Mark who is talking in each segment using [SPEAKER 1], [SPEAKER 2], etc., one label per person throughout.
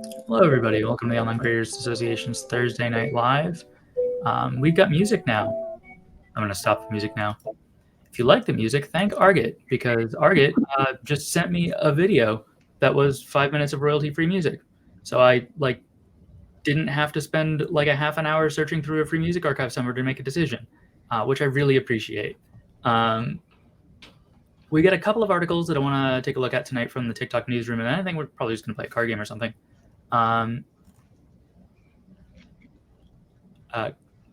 [SPEAKER 1] Hello, everybody. Welcome to the Online Creators Association's Thursday Night Live. We've got music now. I'm going to stop the music now. If you like the music, thank Argit, because Argit just sent me a video that was 5 minutes of royalty-free music. So I didn't have to spend like a half an hour searching through a free music archive somewhere to make a decision, which I really appreciate. We got a couple of articles that I want to take a look at tonight from the TikTok newsroom, and I think we're probably just going to play a card game or something.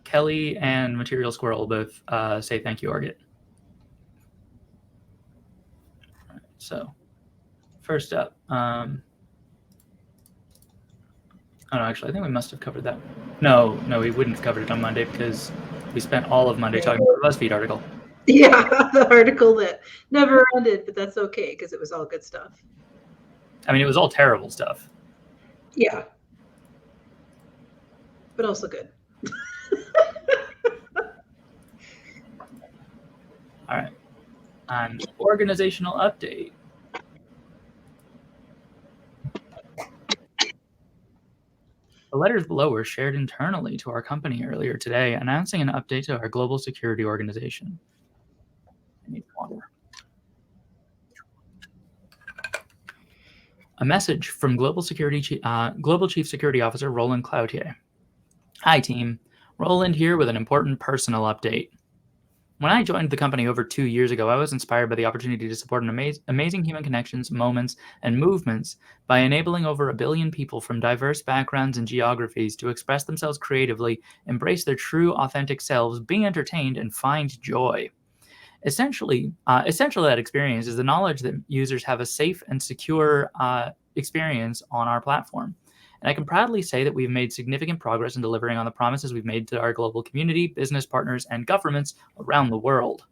[SPEAKER 1] Kelly and Material Squirrel both say thank you, Argit. Right, so, first up, oh no, actually, I think we must have covered that. No, we wouldn't have covered it on Monday because we spent all of Monday talking about the BuzzFeed article.
[SPEAKER 2] Yeah, the article that never ended, but that's okay because it was all good stuff.
[SPEAKER 1] I mean, it was all terrible stuff.
[SPEAKER 2] Yeah. But also good.
[SPEAKER 1] All right. An organizational update. The letters below were shared internally to our company earlier today, announcing an update to our global security organization. I need water. A message from Global Chief Security Officer Roland Cloutier. Hi, team. Roland here with an important personal update. When I joined the company over 2 years ago, I was inspired by the opportunity to support amazing human connections, moments, and movements by enabling over 1 billion people from diverse backgrounds and geographies to express themselves creatively, embrace their true, authentic selves, be entertained, and find joy. Essential to that experience is the knowledge that users have a safe and secure experience on our platform. And I can proudly say that we've made significant progress in delivering on the promises we've made to our global community, business partners, and governments around the world.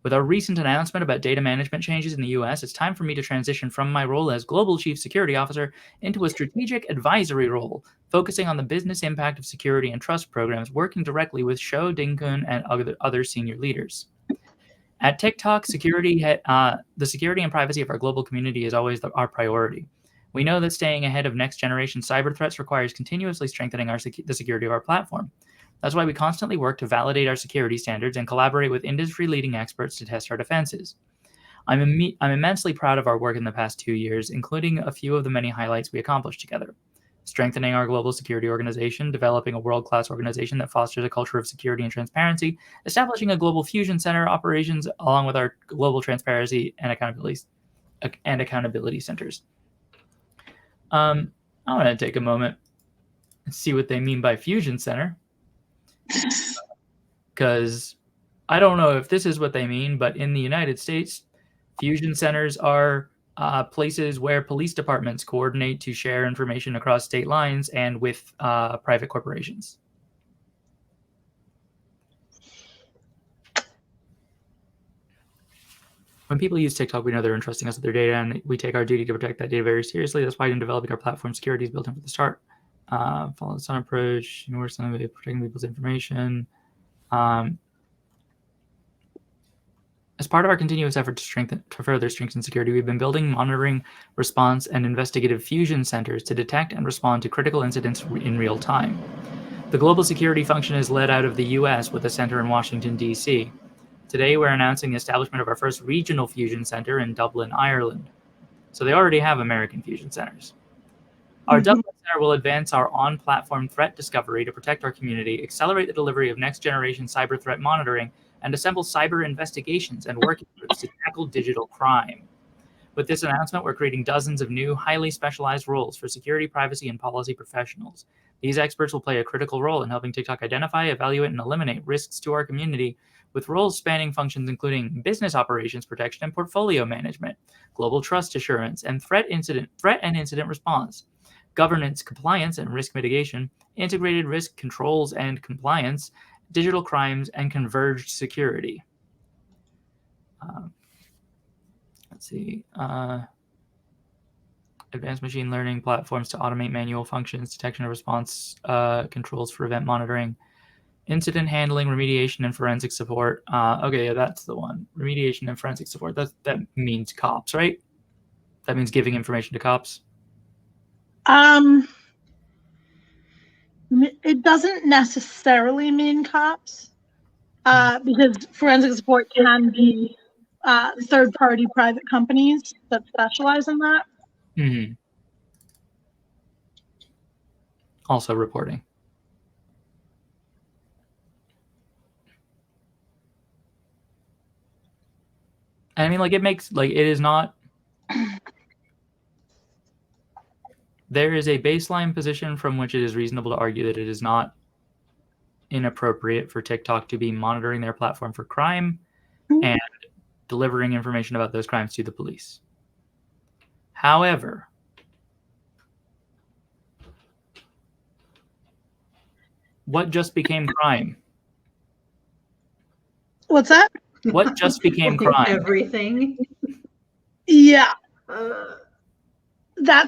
[SPEAKER 1] With our recent announcement about data management changes in the US, it's time for me to transition from my role as Global Chief Security Officer into a strategic advisory role, focusing on the business impact of security and trust programs, working directly with Shou Dingkun and other senior leaders. At TikTok, the security and privacy of our global community is always our priority. We know that staying ahead of next-generation cyber threats requires continuously strengthening the security of our platform. That's why we constantly work to validate our security standards and collaborate with industry-leading experts to test our defenses. I'm immensely proud of our work in the past 2 years, including a few of the many highlights we accomplished together. Strengthening our global security organization, developing a world-class organization that fosters a culture of security and transparency, establishing a global fusion center operations along with our global transparency and accountability centers. I want to take a moment and see what they mean by fusion center, because I don't know if this is what they mean, but in the United States, fusion centers are places where police departments coordinate to share information across state lines and with private corporations. When people use TikTok, we know they're entrusting us with their data, and we take our duty to protect that data very seriously. That's why in developing our platform, security is built in from the start. Follow the sun approach, we're protecting people's information. As part of our continuous effort to further strengthen security, we've been building monitoring, response, and investigative fusion centers to detect and respond to critical incidents in real time. The global security function is led out of the US with a center in Washington, D.C. Today, we're announcing the establishment of our first regional fusion center in Dublin, Ireland. So they already have American fusion centers. Our Dublin Center will advance our on-platform threat discovery to protect our community, accelerate the delivery of next-generation cyber threat monitoring, and assemble cyber investigations and working groups to tackle digital crime. With this announcement, we're creating dozens of new, highly specialized roles for security, privacy, and policy professionals. These experts will play a critical role in helping TikTok identify, evaluate, and eliminate risks to our community, with roles spanning functions including business operations protection and portfolio management, global trust assurance, and threat and incident response, governance, compliance, and risk mitigation, integrated risk controls and compliance, digital crimes, and converged security. Let's see. Advanced machine learning platforms to automate manual functions, detection and response controls for event monitoring, incident handling, remediation, and forensic support. Okay, yeah, that's the one. Remediation and forensic support. That means cops, right? That means giving information to cops.
[SPEAKER 3] It doesn't necessarily mean cops, because forensic support can be third-party private companies that specialize in that.
[SPEAKER 1] Mm-hmm. Also reporting. I mean, like, it makes, like, it is not. There is a baseline position from which it is reasonable to argue that it is not inappropriate for TikTok to be monitoring their platform for crime and delivering information about those crimes to the police. However, what just became crime?
[SPEAKER 3] What's that?
[SPEAKER 1] What just became crime?
[SPEAKER 2] Everything.
[SPEAKER 3] Yeah.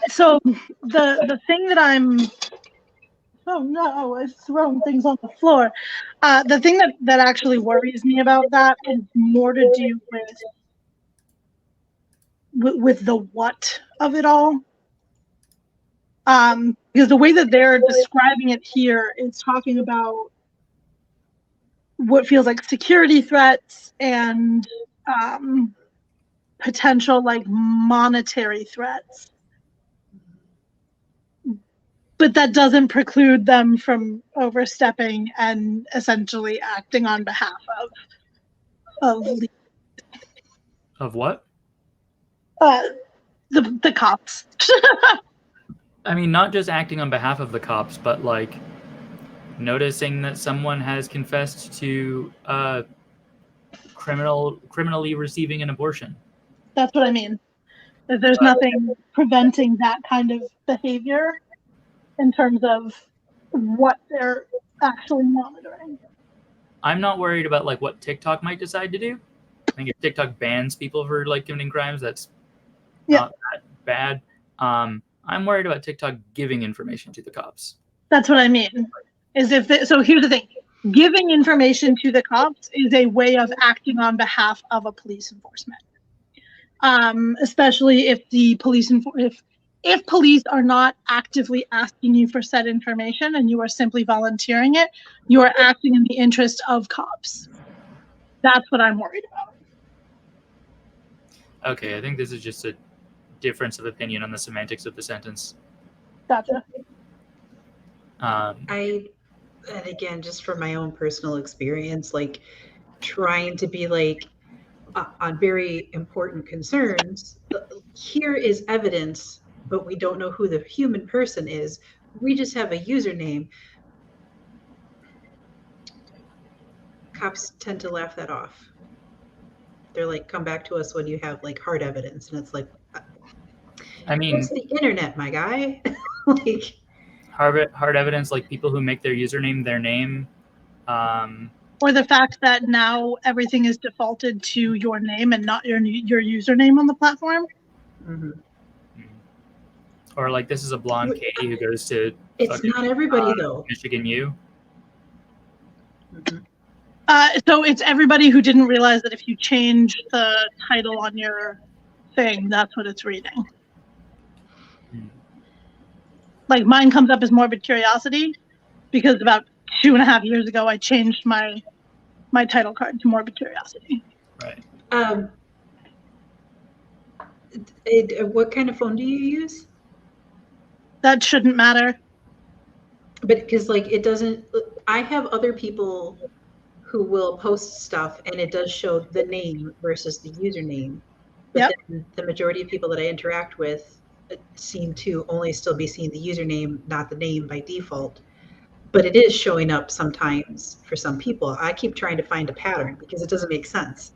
[SPEAKER 3] So the thing that I'm. Oh no! I've thrown things on the floor. The thing that actually worries me about that is more to do with the what of it all. Because the way that they're describing it here is talking about what feels like security threats and potential like monetary threats. But that doesn't preclude them from overstepping and essentially acting on behalf of
[SPEAKER 1] what?
[SPEAKER 3] The cops.
[SPEAKER 1] I mean, not just acting on behalf of the cops, but like noticing that someone has confessed to criminally receiving an abortion.
[SPEAKER 3] That's what I mean. There's nothing preventing that kind of behavior in terms of what they're actually monitoring.
[SPEAKER 1] I'm not worried about like what TikTok might decide to do. I think if TikTok bans people for like committing crimes, that's not that bad. I'm worried about TikTok giving information to the cops.
[SPEAKER 3] That's what I mean. So here's the thing. Giving information to the cops is a way of acting on behalf of a police enforcement. Especially if the police if police are not actively asking you for said information and you are simply volunteering it, you are acting in the interest of cops. That's what I'm worried about.
[SPEAKER 1] Okay, I think this is just a difference of opinion on the semantics of the sentence.
[SPEAKER 3] Gotcha.
[SPEAKER 2] And again, just from my own personal experience, like trying to be like on very important concerns, here is evidence, but we don't know who the human person is. We just have a username. Cops tend to laugh that off. They're like, come back to us when you have like hard evidence. And it's like,
[SPEAKER 1] I mean,
[SPEAKER 2] it's the internet, my guy. Like
[SPEAKER 1] hard evidence, like people who make their username their name.
[SPEAKER 3] Or the fact that now everything is defaulted to your name and not your username on the platform.
[SPEAKER 2] Mm-hmm.
[SPEAKER 1] Or like this is a blonde Katie who goes to.
[SPEAKER 2] It's not everybody though.
[SPEAKER 1] Michigan U.
[SPEAKER 2] Mm-hmm.
[SPEAKER 3] So it's everybody who didn't realize that if you change the title on your thing, that's what it's reading. Like mine comes up as Morbid Curiosity because about 2.5 years ago I changed my title card to Morbid Curiosity.
[SPEAKER 1] Right.
[SPEAKER 2] What kind of phone do you use?
[SPEAKER 3] That shouldn't matter.
[SPEAKER 2] But because like it doesn't, I have other people who will post stuff and it does show the name versus the username. But then the majority of people that I interact with seem to only still be seeing the username, not the name by default. But it is showing up sometimes for some people. I keep trying to find a pattern because it doesn't make sense.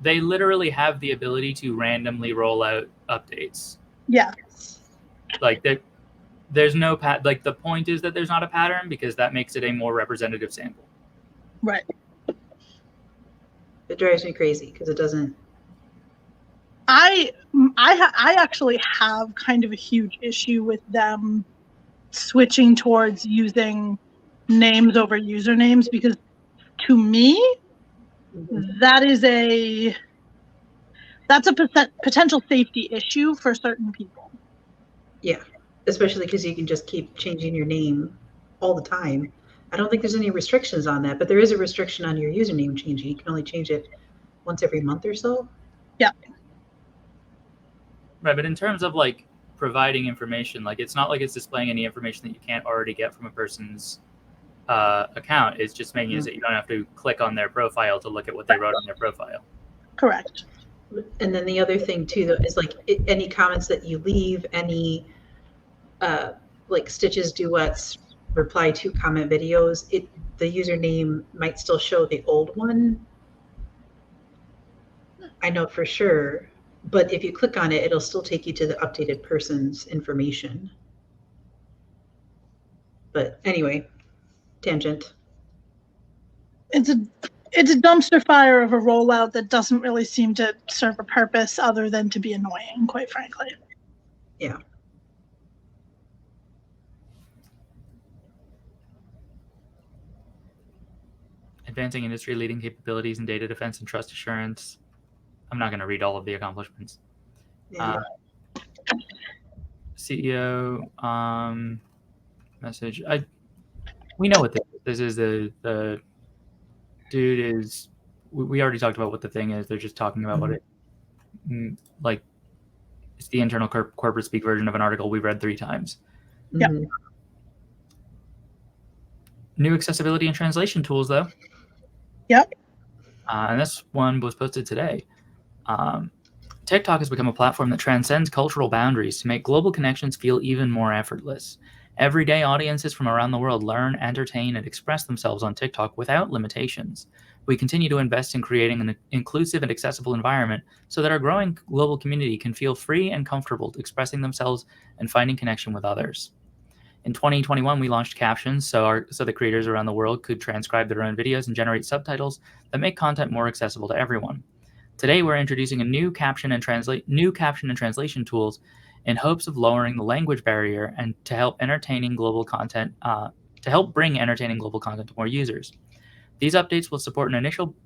[SPEAKER 1] They literally have the ability to randomly roll out updates.
[SPEAKER 3] Yeah.
[SPEAKER 1] Like there's no like the point is that there's not a pattern because that makes it a more representative sample.
[SPEAKER 3] Right.
[SPEAKER 2] It drives me crazy because it doesn't.
[SPEAKER 3] I actually have kind of a huge issue with them switching towards using names over usernames because to me that's a potential safety issue for certain people.
[SPEAKER 2] Yeah. especially because you can just keep changing your name all the time. I don't think there's any restrictions on that, but there is a restriction on your username changing. You can only change it once every month or so.
[SPEAKER 3] Yeah.
[SPEAKER 1] Right, but in terms of like providing information, like it's not like it's displaying any information that you can't already get from a person's account. It's just making it so that you don't have to click on their profile to look at what they wrote on their profile.
[SPEAKER 3] Correct.
[SPEAKER 2] And then the other thing too, though, is like any comments that you leave, any like Stitches duets, reply to comment videos, the username might still show the old one. I know for sure, but if you click on it, it'll still take you to the updated person's information. But anyway, tangent.
[SPEAKER 3] It's a dumpster fire of a rollout that doesn't really seem to serve a purpose other than to be annoying, quite frankly.
[SPEAKER 2] Yeah.
[SPEAKER 1] Advancing industry-leading capabilities in data defense and trust assurance. I'm not going to read all of the accomplishments.
[SPEAKER 2] Yeah.
[SPEAKER 1] CEO message. We know what this is. The dude is. We already talked about what the thing is. They're just talking about what it like. It's the internal corporate speak version of an article we've read 3 times.
[SPEAKER 3] Yep.
[SPEAKER 2] Mhm.
[SPEAKER 1] New accessibility and translation tools, though.
[SPEAKER 3] Yep.
[SPEAKER 1] And this one was posted today. TikTok has become a platform that transcends cultural boundaries to make global connections feel even more effortless. Everyday audiences from around the world learn, entertain, and express themselves on TikTok without limitations. We continue to invest in creating an inclusive and accessible environment so that our growing global community can feel free and comfortable expressing themselves and finding connection with others. In 2021, we launched captions so the creators around the world could transcribe their own videos and generate subtitles that make content more accessible to everyone. Today, we're introducing a new caption and translation tools in hopes of lowering the language barrier and to help bring entertaining global content to more users. These updates will support an initial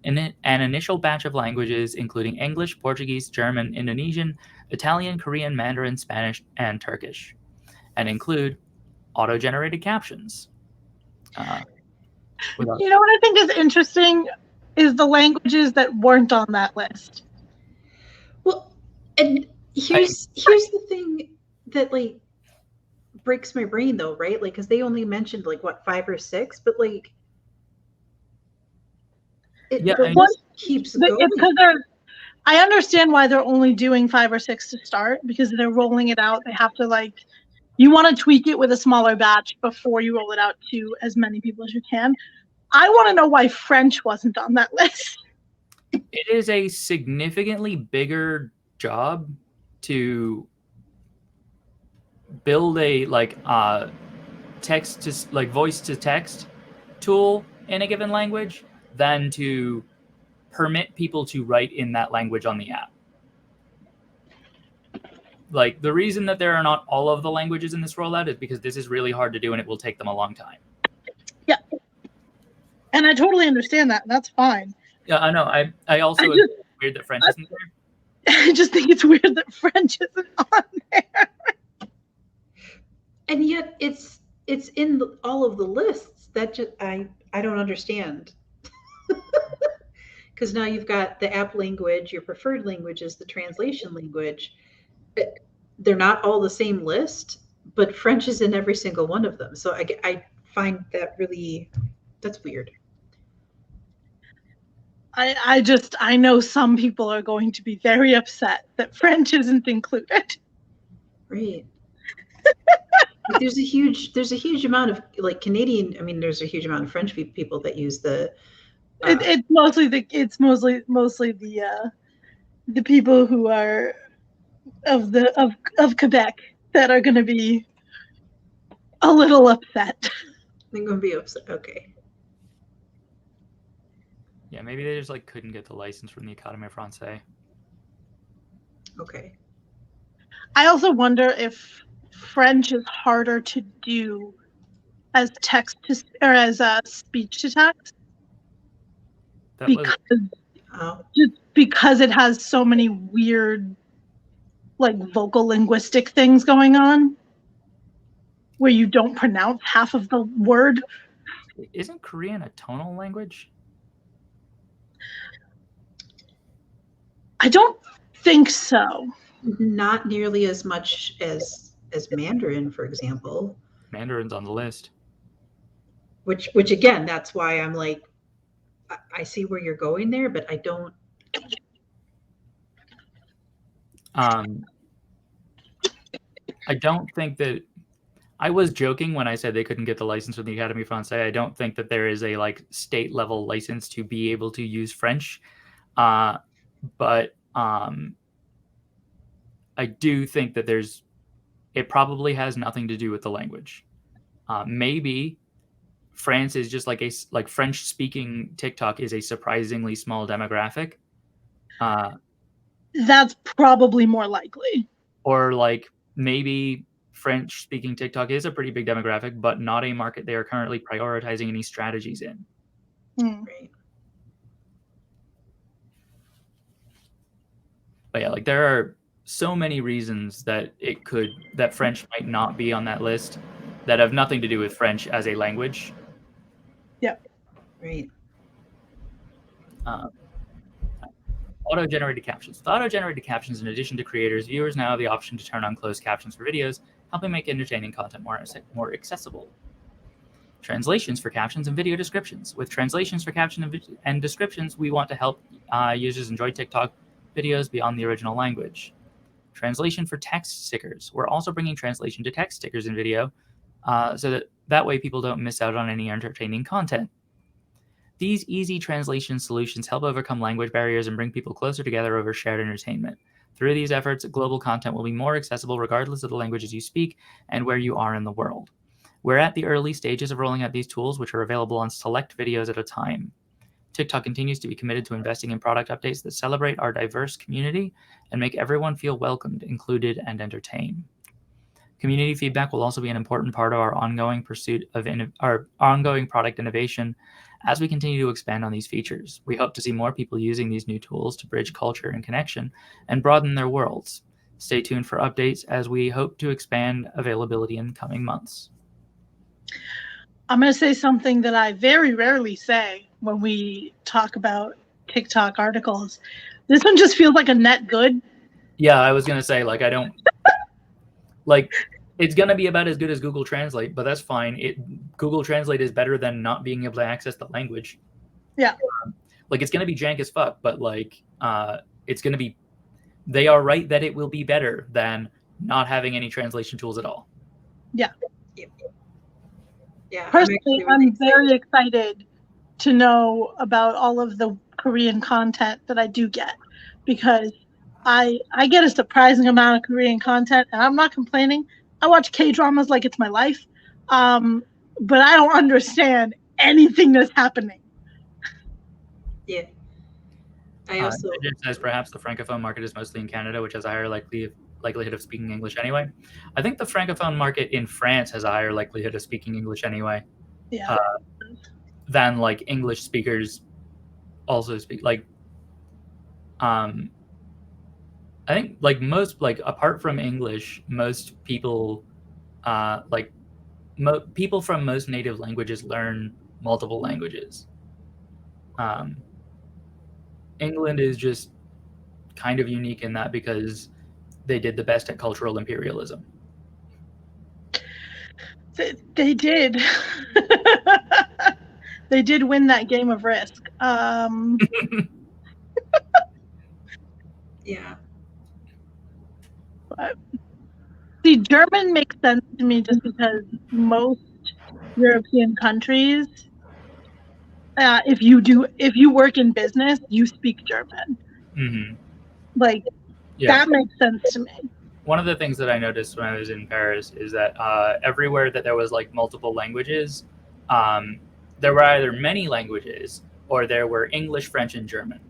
[SPEAKER 1] batch of languages, including English, Portuguese, German, Indonesian, Italian, Korean, Mandarin, Spanish, and Turkish, and include auto-generated captions.
[SPEAKER 3] You know what I think is interesting is the languages that weren't on that list.
[SPEAKER 2] Well, and here's the thing that like breaks my brain though, right? Like, because they only mentioned like what 5 or 6, but like the list keeps going.
[SPEAKER 3] It's because I understand why they're only doing 5 or 6 to start, because they're rolling it out. They have to like, you want to tweak it with a smaller batch before you roll it out to as many people as you can. I want to know why French wasn't on that list.
[SPEAKER 1] It is a significantly bigger job to build a text to like voice to text tool in a given language than to permit people to write in that language on the app. Like, the reason that there are not all of the languages in this rollout is because this is really hard to do and it will take them a long time.
[SPEAKER 3] Yeah. And I totally understand that. That's fine.
[SPEAKER 1] Yeah, I know. I also think it's weird that French isn't there.
[SPEAKER 3] I just think it's weird that French isn't on there.
[SPEAKER 2] And yet it's in all of the lists. That just I don't understand. Because now you've got the app language, your preferred language is the translation language. They're not all the same list, but French is in every single one of them. So I find that that's weird.
[SPEAKER 3] I know some people are going to be very upset that French isn't included.
[SPEAKER 2] Right. There's a huge amount of like Canadian. I mean, there's a huge amount of French people that use the.
[SPEAKER 3] It's mostly the people who are of Quebec that are going to be a little upset.
[SPEAKER 2] They're going to be upset. Okay.
[SPEAKER 1] Yeah, maybe they just like couldn't get the license from the Académie Française.
[SPEAKER 2] Okay.
[SPEAKER 3] I also wonder if French is harder to do as text to or as speech to text because it has so many weird like vocal linguistic things going on. where you don't pronounce half of the word.
[SPEAKER 1] Isn't Korean a tonal language?
[SPEAKER 3] I don't think so.
[SPEAKER 2] Not nearly as much as Mandarin, for example.
[SPEAKER 1] Mandarin's on the list.
[SPEAKER 2] Which again, that's why I'm like, I see where you're going there, but I don't.
[SPEAKER 1] I don't think that. I was joking when I said they couldn't get the license from the Académie Française. I don't think that there is a like state level license to be able to use French, but I do think that it probably has nothing to do with the language. Maybe France is just like French speaking TikTok is a surprisingly small demographic.
[SPEAKER 3] That's probably more likely.
[SPEAKER 1] Or like maybe French speaking TikTok is a pretty big demographic, but not a market they are currently prioritizing any strategies in.
[SPEAKER 2] Right.
[SPEAKER 1] But yeah, like there are so many reasons that that French might not be on that list that have nothing to do with French as a language.
[SPEAKER 3] Yeah.
[SPEAKER 2] Right.
[SPEAKER 1] Auto-generated captions. With auto-generated captions, in addition to creators, viewers now have the option to turn on closed captions for videos, helping make entertaining content more accessible. Translations for captions and video descriptions. With translations for captions and descriptions, we want to help users enjoy TikTok videos beyond the original language. Translation for text stickers. We're also bringing translation to text stickers in video, so that way people don't miss out on any entertaining content. These easy translation solutions help overcome language barriers and bring people closer together over shared entertainment. Through these efforts, global content will be more accessible regardless of the languages you speak and where you are in the world. We're at the early stages of rolling out these tools, which are available on select videos at a time. TikTok continues to be committed to investing in product updates that celebrate our diverse community and make everyone feel welcomed, included, and entertained. Community feedback will also be an important part of our ongoing pursuit of our ongoing product innovation as we continue to expand on these features. We hope to see more people using these new tools to bridge culture and connection and broaden their worlds. Stay tuned for updates as we hope to expand availability in coming months.
[SPEAKER 3] I'm going to say something that I very rarely say when we talk about TikTok articles. This one just feels like a net good.
[SPEAKER 1] Yeah, I was going to say, like, I don't... like, it's going to be about as good as Google Translate, but that's fine. Google Translate is better than not being able to access the language.
[SPEAKER 3] Yeah.
[SPEAKER 1] Like, it's going to be jank as fuck, but, like, it's going to be... They are right that it will be better than not having any translation tools at all.
[SPEAKER 3] Yeah.
[SPEAKER 2] Yeah.
[SPEAKER 3] Personally, I'm very excited to know about all of the Korean content that I do get, because I get a surprising amount of Korean content, and I'm not complaining. I watch K-dramas like it's my life, but I don't understand anything that's happening.
[SPEAKER 2] Yeah. I also
[SPEAKER 1] it says perhaps the Francophone market is mostly in Canada, which has a higher likelihood of speaking English anyway. I think the Francophone market in France has a higher likelihood of speaking English anyway.
[SPEAKER 3] Yeah.
[SPEAKER 1] Than like English speakers also speak. Like, I think like most, like apart from English, most people, people from most native languages learn multiple languages. England is just kind of unique in that because they did the best at cultural imperialism.
[SPEAKER 3] They did. They did win that game of Risk.
[SPEAKER 2] Yeah.
[SPEAKER 3] But, see, German makes sense to me just because most European countries, if you work in business, you speak German.
[SPEAKER 1] Mm-hmm.
[SPEAKER 3] Like,
[SPEAKER 1] yeah.
[SPEAKER 3] That makes sense to me.
[SPEAKER 1] One of the things that I noticed when I was in Paris is that everywhere that there was like multiple languages, there were either many languages or there were English, French, and German.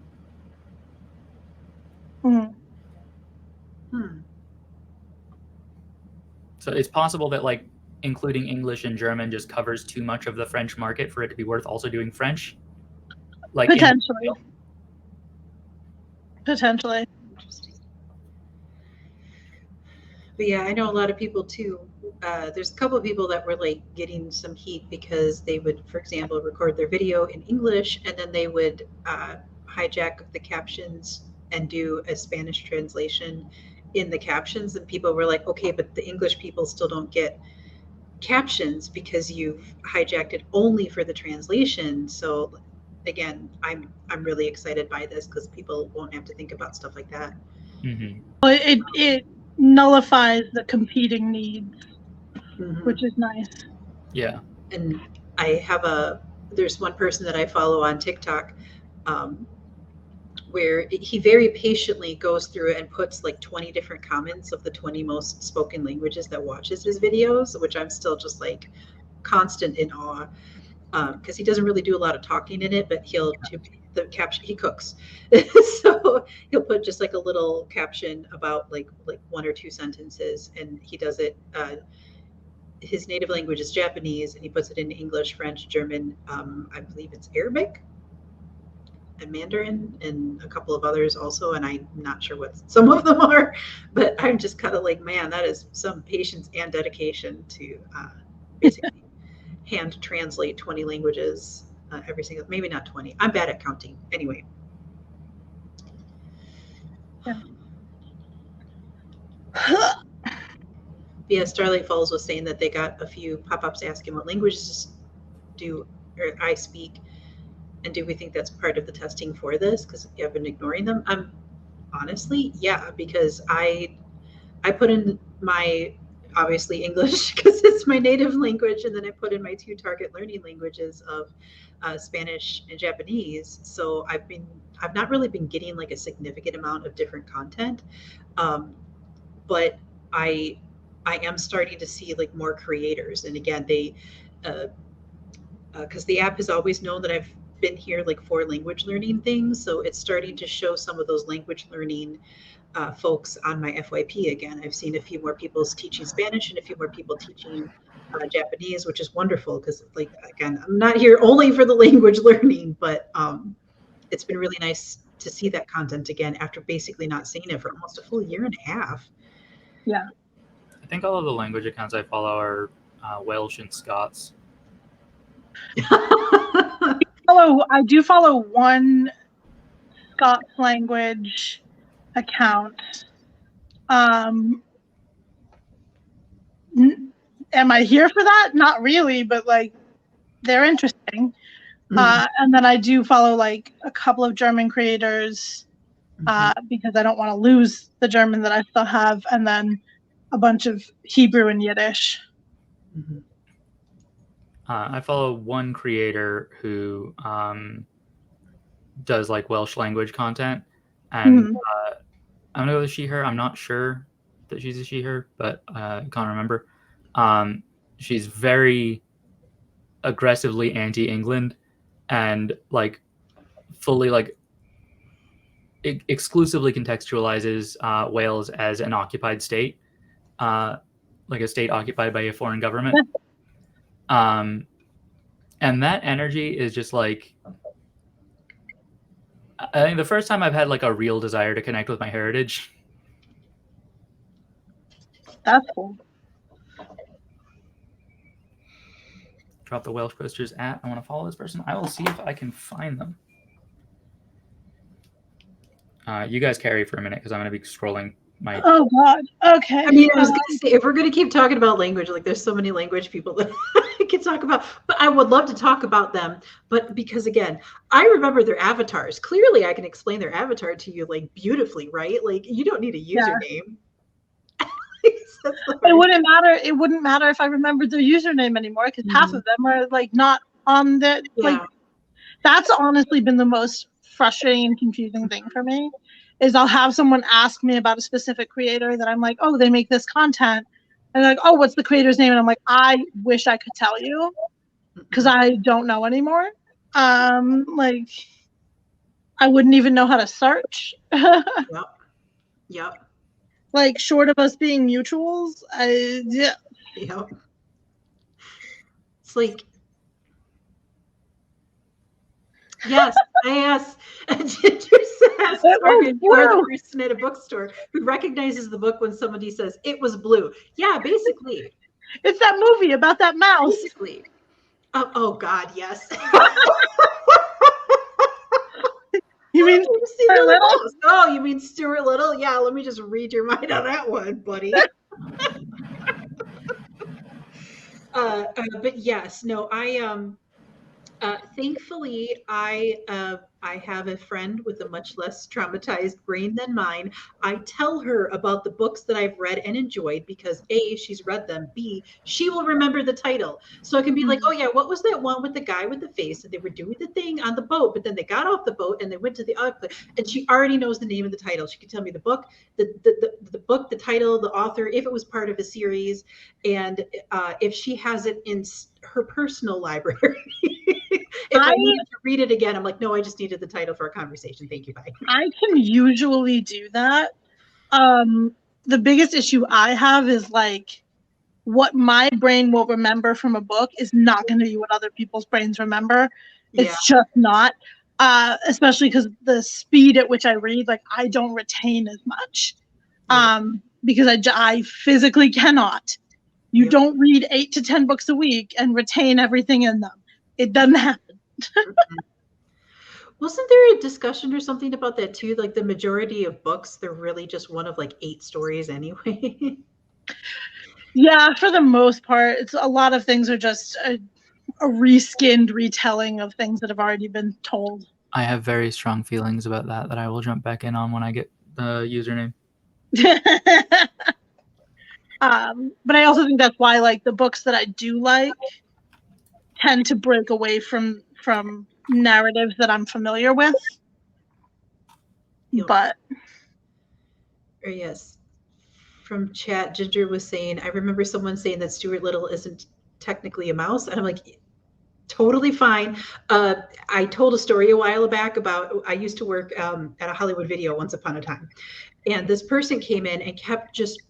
[SPEAKER 1] So it's possible that like including English and German just covers too much of the French market for it to be worth also doing French. Like
[SPEAKER 3] Potentially. Potentially.
[SPEAKER 2] Interesting. But yeah, I know a lot of people too. There's a couple of people that were like getting some heat because they would, for example, record their video in English and then they would hijack the captions and do a Spanish translation in the captions. And people were like, okay, but the English people still don't get captions because you've hijacked it only for the translation. So again, I'm really excited by this because people won't have to think about stuff like that.
[SPEAKER 1] Mm-hmm.
[SPEAKER 3] Well, it nullifies the competing needs,
[SPEAKER 2] Mhm.
[SPEAKER 3] which is nice.
[SPEAKER 1] Yeah.
[SPEAKER 2] And I have there's one person that I follow on TikTok where he very patiently goes through and puts like 20 different comments of the 20 most spoken languages that watches his videos, which I'm still just like constant in awe because he doesn't really do a lot of talking in it, but the caption, he cooks. So he'll put just like a little caption about like one or two sentences and he does it his native language is Japanese, and he puts it in English, French, German. I believe it's Arabic and Mandarin, and a couple of others also. And I'm not sure what some of them are, but I'm just kind of like, man, that is some patience and dedication to basically hand translate 20 languages every single. Maybe not 20. I'm bad at counting. Anyway. Yeah, Starlight Falls was saying that they got a few pop-ups asking what languages do or I speak, and do we think that's part of the testing for this? Because I've been ignoring them. I'm honestly, yeah, because I put in my obviously English because it's my native language, and then I put in my two target learning languages of Spanish and Japanese. So I've not really been getting like a significant amount of different content, but I am starting to see like more creators, and again they because the app has always known that I've been here like for language learning things, so it's starting to show some of those language learning folks on my FYP again. I've seen a few more people teaching Spanish and a few more people teaching Japanese, which is wonderful because, like, again, I'm not here only for the language learning, but it's been really nice to see that content again after basically not seeing it for almost a full year and a half.
[SPEAKER 3] Yeah.
[SPEAKER 1] I think all of the language accounts I follow are Welsh and Scots.
[SPEAKER 3] I do follow one Scots language account. Am I here for that? Not really, but like they're interesting. And then I do follow like a couple of German creators because I don't want to lose the German that I still have, and then a bunch of Hebrew and Yiddish.
[SPEAKER 2] Mm-hmm.
[SPEAKER 1] I follow one creator who does like Welsh language content, and I'm gonna go with she/her. I'm not sure that she's a she/her, but I can't remember. She's very aggressively anti-England, and like fully like exclusively contextualizes Wales as an occupied state, like a state occupied by a foreign government. And that energy is just like, I think the first time I've had like a real desire to connect with my heritage.
[SPEAKER 3] That's cool.
[SPEAKER 1] Drop the Welsh posters at. I want to follow this person. I will see if I can find them. You guys carry for a minute because I'm going to be scrolling my.
[SPEAKER 3] Oh God. Okay.
[SPEAKER 2] I mean, I was going to say, if we're going to keep talking about language, like there's so many language people that I could talk about, but I would love to talk about them. But because again, I remember their avatars. Clearly, I can explain their avatar to you like beautifully, right? Like you don't need a username.
[SPEAKER 3] It wouldn't matter. It wouldn't matter if I remembered their username anymore because half of them are like not on the like. That's honestly been the most frustrating and confusing thing for me. Is I'll have someone ask me about a specific creator that I'm like, oh, they make this content. And they're like, oh, what's the creator's name? And I'm like, I wish I could tell you because I don't know anymore. Like, I wouldn't even know how to search.
[SPEAKER 2] Yep.
[SPEAKER 3] Like, short of us being mutuals, yeah.
[SPEAKER 2] Yep. It's like, Yes, I asked. Ginger says,
[SPEAKER 3] It was
[SPEAKER 2] Morgan, you are the
[SPEAKER 3] blue.
[SPEAKER 2] person at a bookstore who recognizes the book when somebody says it was blue. Yeah, basically.
[SPEAKER 3] It's that movie about that mouse.
[SPEAKER 2] Basically. Oh God, yes.
[SPEAKER 3] You mean
[SPEAKER 2] You've seen
[SPEAKER 3] Stuart
[SPEAKER 2] Little
[SPEAKER 3] Little?
[SPEAKER 2] Mouse. Oh, you mean Stuart Little? Yeah, let me just read your mind on that one, buddy. But yes, no, thankfully, I have a friend with a much less traumatized brain than mine. I tell her about the books that I've read and enjoyed because A, she's read them. B, she will remember the title. So I can be like, oh yeah, what was that one with the guy with the face? And they were doing the thing on the boat, but then they got off the boat and they went to the other place. And she already knows the name of the title. She can tell me the book, the book, the title, the author, if it was part of a series, and if she has it in her personal library. If I needed to read it again, I'm like, no, I just needed the title for a conversation. Thank you. Bye.
[SPEAKER 3] I can usually do that. The biggest issue I have is like what my brain will remember from a book is not going to be what other people's brains remember. It's just not. Especially because the speed at which I read, like I don't retain as much. Because I physically cannot. You don't read 8 to 10 books a week and retain everything in them. It doesn't happen.
[SPEAKER 2] Wasn't there a discussion or something about that too? Like the majority of books, they're really just one of like 8 stories anyway.
[SPEAKER 3] Yeah, for the most part, it's a lot of things are just a reskinned retelling of things that have already been told.
[SPEAKER 1] I have very strong feelings about that I will jump back in on when I get the username.
[SPEAKER 3] But I also think that's why like the books that I do like tend to break away from narratives that I'm familiar with. But
[SPEAKER 2] yes, from chat, Ginger was saying, I remember someone saying that Stuart Little isn't technically a mouse, and I'm like, totally fine. I told a story a while back about I used to work at a Hollywood Video once upon a time, and this person came in and kept just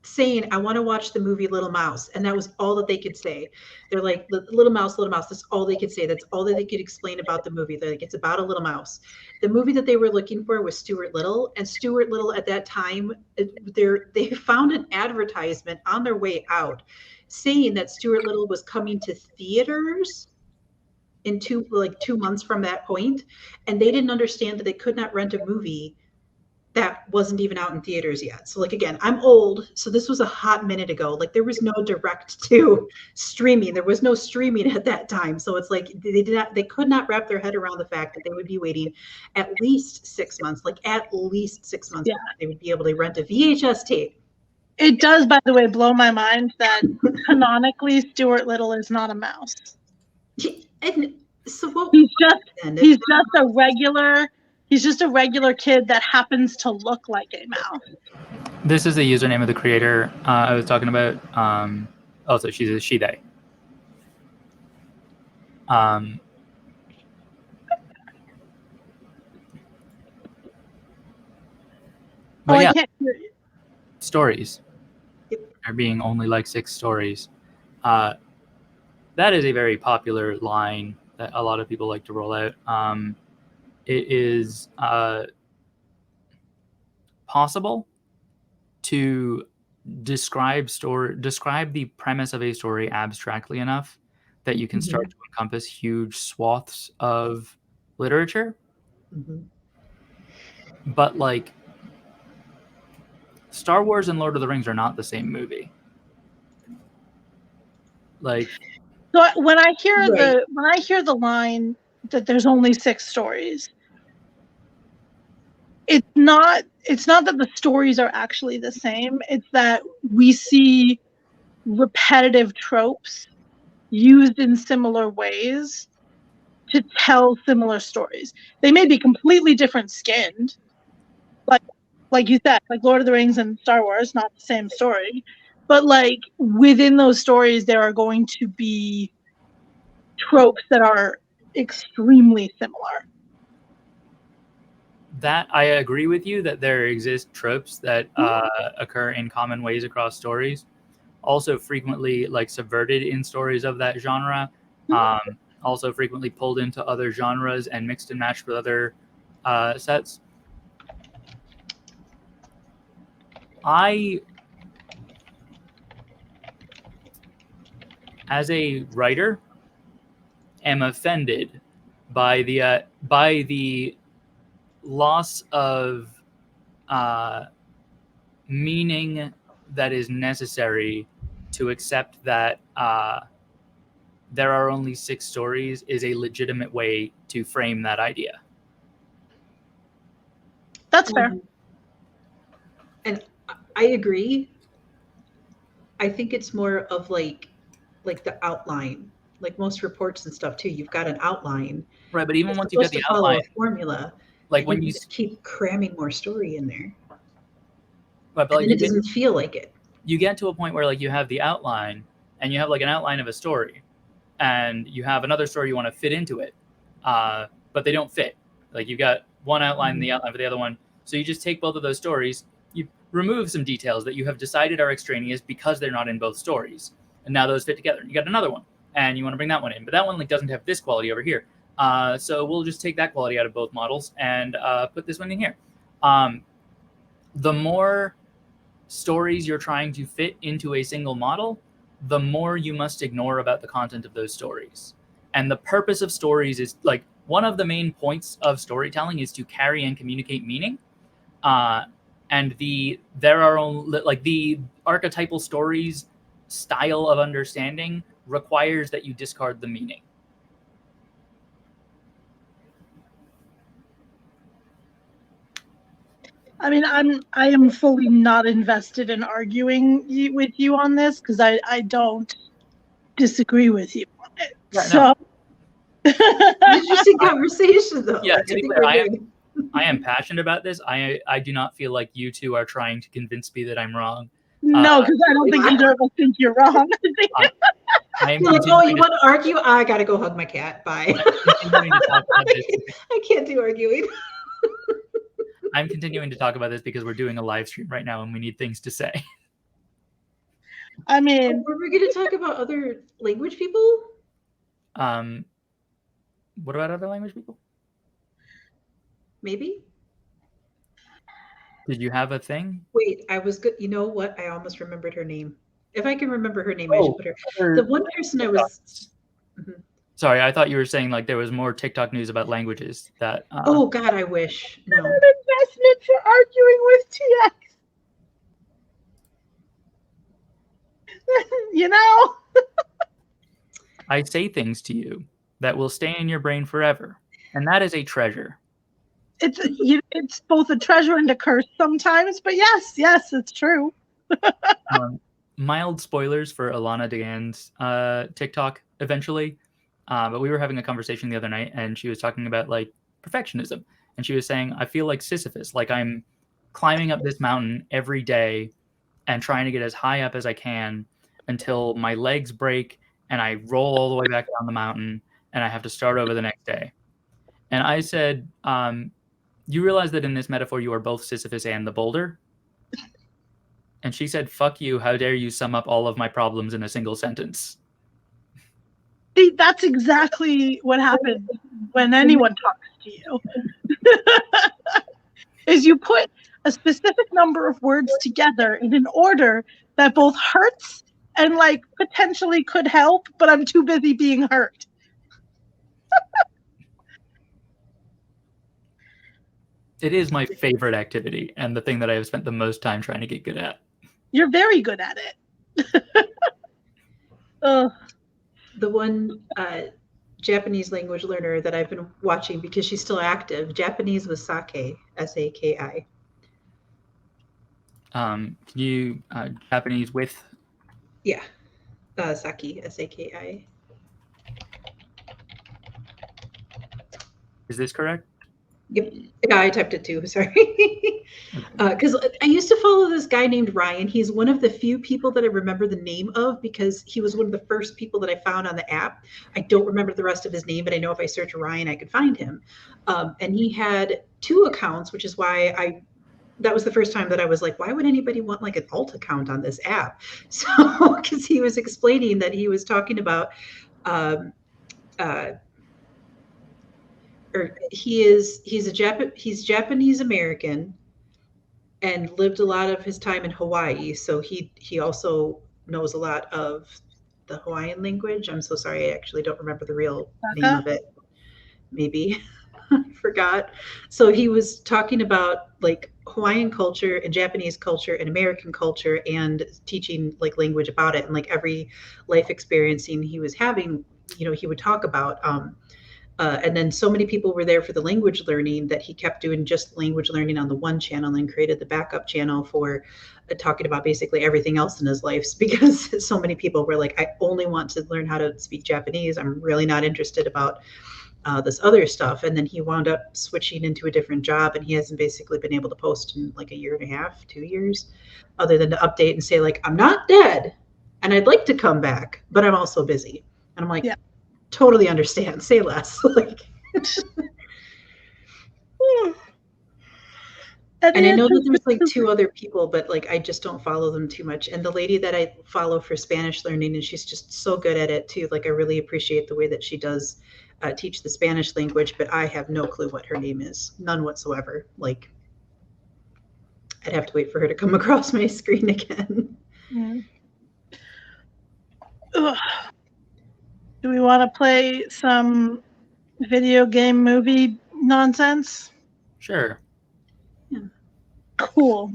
[SPEAKER 2] saying, I want to watch the movie Little Mouse. And that was all that they could say. They're like, Little Mouse, Little Mouse. That's all they could say. That's all that they could explain about the movie. They're like, it's about a little mouse. The movie that they were looking for was Stuart Little. And Stuart Little at that time, they found an advertisement on their way out saying that Stuart Little was coming to theaters in 2 months from that point. And they didn't understand that they could not rent a movie that wasn't even out in theaters yet. So like, again, I'm old. So this was a hot minute ago. Like there was no direct to streaming. There was no streaming at that time. So it's like, they could not wrap their head around the fact that they would be waiting at least 6 months,
[SPEAKER 3] Yeah.
[SPEAKER 2] They would be able to rent a VHS tape.
[SPEAKER 3] It does, by the way, blow my mind that canonically Stuart Little is not a mouse.
[SPEAKER 2] And so what?
[SPEAKER 3] He's just a regular kid that happens to look like a mouse.
[SPEAKER 1] This is the username of the creator I was talking about. Also, she's a she, they. But yeah,
[SPEAKER 3] I can't hear you.
[SPEAKER 1] Stories. There being only like 6 stories. That is a very popular line that a lot of people like to roll out. It is possible to describe the premise of a story abstractly enough that you can start to encompass huge swaths of literature. But like Star Wars and Lord of the Rings are not the same movie. Like,
[SPEAKER 3] so when I hear the line that there's only 6 stories, it's not that the stories are actually the same. It's that we see repetitive tropes used in similar ways to tell similar stories. They may be completely different skinned, like you said, like Lord of the Rings and Star Wars, not the same story, but like within those stories there are going to be tropes that are extremely similar.
[SPEAKER 1] That I agree with you that there exist tropes that occur in common ways across stories, also frequently like subverted in stories of that genre. also frequently pulled into other genres and mixed and matched with other sets. I, as a writer, am offended by the loss of meaning that is necessary to accept that there are only 6 stories is a legitimate way to frame that idea.
[SPEAKER 3] That's fair.
[SPEAKER 2] And I agree. I think it's more of like the outline, like most reports and stuff too. You've got an outline,
[SPEAKER 1] Right, but even
[SPEAKER 2] it's
[SPEAKER 1] once you get
[SPEAKER 2] supposed
[SPEAKER 1] the
[SPEAKER 2] to follow
[SPEAKER 1] outline,
[SPEAKER 2] a formula,
[SPEAKER 1] like
[SPEAKER 2] and
[SPEAKER 1] when
[SPEAKER 2] you
[SPEAKER 1] you
[SPEAKER 2] just keep cramming more story in there,
[SPEAKER 1] right, but
[SPEAKER 2] and
[SPEAKER 1] like
[SPEAKER 2] then it doesn't feel like it.
[SPEAKER 1] you get to a point where like you have the outline and you have like an outline of a story and you have another story you want to fit into it, but they don't fit. Like you've got one outline and the outline for the other one, so you just take both of those stories, you remove some details that you have decided are extraneous because they're not in both stories, and now those fit together. You got another one and you want to bring that one in, but that one like doesn't have this quality over here, so we'll just take that quality out of both models and put this one in here. The more stories you're trying to fit into a single model, the more you must ignore about the content of those stories. And the purpose of stories is like one of the main points of storytelling is to carry and communicate meaning. And the archetypal stories style of understanding requires that you discard the meaning.
[SPEAKER 3] I mean, I am fully not invested in arguing with you on this because I don't disagree with you on it.
[SPEAKER 1] Yeah,
[SPEAKER 3] so
[SPEAKER 2] Interesting conversation, though.
[SPEAKER 1] Yeah,
[SPEAKER 2] Like,
[SPEAKER 1] to be
[SPEAKER 2] think
[SPEAKER 1] clear,
[SPEAKER 2] we're good.
[SPEAKER 1] I am passionate about this. I do not feel like you two are trying to convince me that I'm wrong.
[SPEAKER 3] no, because I don't think either of us think you're wrong.
[SPEAKER 1] I am
[SPEAKER 2] You're like, oh, you
[SPEAKER 1] continuing to-
[SPEAKER 2] want to argue? I gotta go hug my cat. Bye.
[SPEAKER 1] I'm continuing to talk about this.
[SPEAKER 2] I can't do arguing.
[SPEAKER 1] I'm continuing to talk about this because we're doing a live stream right now and we need things to say.
[SPEAKER 3] I mean,
[SPEAKER 2] Were we going to talk about other language people?
[SPEAKER 1] What about other language people?
[SPEAKER 2] Maybe.
[SPEAKER 1] Did you have a thing?
[SPEAKER 2] Wait, I was good. You know what? I almost remembered her name. If I can remember her name, I should put her. The one person I was. Mhm.
[SPEAKER 1] Sorry, I thought you were saying like there was more TikTok news about languages that.
[SPEAKER 2] Oh God, I wish. No.
[SPEAKER 3] an investment for arguing with TX. You know.
[SPEAKER 1] I say things to you that will stay in your brain forever, and that is a treasure.
[SPEAKER 3] It's both a treasure and a curse sometimes, but yes, it's true.
[SPEAKER 1] Mild spoilers for Alana Degan's TikTok eventually, but we were having a conversation the other night, and she was talking about like perfectionism, and she was saying, I feel like Sisyphus, like I'm climbing up this mountain every day and trying to get as high up as I can until my legs break and I roll all the way back down the mountain and I have to start over the next day. And I said, you realize that in this metaphor, you are both Sisyphus and the boulder? And she said, fuck you. How dare you sum up all of my problems in a single sentence?
[SPEAKER 3] See, that's exactly what happens when anyone talks to you. Is you put a specific number of words together in an order that both hurts and like potentially could help, but I'm too busy being hurt.
[SPEAKER 1] It is my favorite activity and the thing that I have spent the most time trying to get good at.
[SPEAKER 3] You're very good at it.
[SPEAKER 2] The one Japanese language learner that I've been watching because she's still active. Japanese was Sake, S-A-K-I.
[SPEAKER 1] Can you Japanese with?
[SPEAKER 2] Yeah, Saki, S-A-K-I.
[SPEAKER 1] Is this correct?
[SPEAKER 2] Yep. Yeah, I typed it too. Sorry. Because I used to follow this guy named Ryan. He's one of the few people that I remember the name of because he was one of the first people that I found on the app. I don't remember the rest of his name, but I know if I search Ryan, I could find him. And he had 2 accounts, which is why that was the first time that I was like, why would anybody want like an alt account on this app? So, because he was explaining that he was talking about uh, or he's Japanese American and lived a lot of his time in Hawaii. So he also knows a lot of the Hawaiian language. I'm so sorry, I actually don't remember the real name of it. Maybe I forgot. So he was talking about like Hawaiian culture and Japanese culture and American culture and teaching like language about it, and like every life experiencing he was having, he would talk about. And then so many people were there for the language learning that he kept doing just language learning on the one channel and created the backup channel for talking about basically everything else in his life, because so many people were like, I only want to learn how to speak Japanese. I'm really not interested about this other stuff. And then he wound up switching into a different job, and he hasn't basically been able to post in like a year and a half, 2 years, other than to update and say like, I'm not dead and I'd like to come back, but I'm also busy. And I'm like, yeah. Totally understand. Say less. Like, and I know that there's like 2 other people, but like I just don't follow them too much. And the lady that I follow for Spanish learning, and she's just so good at it too. Like I really appreciate the way that she does teach the Spanish language, but I have no clue what her name is, none whatsoever. Like I'd have to wait for her to come across my screen again.
[SPEAKER 3] Ugh. Do we want to play some video game movie nonsense?
[SPEAKER 1] Sure.
[SPEAKER 2] Yeah.
[SPEAKER 3] Cool.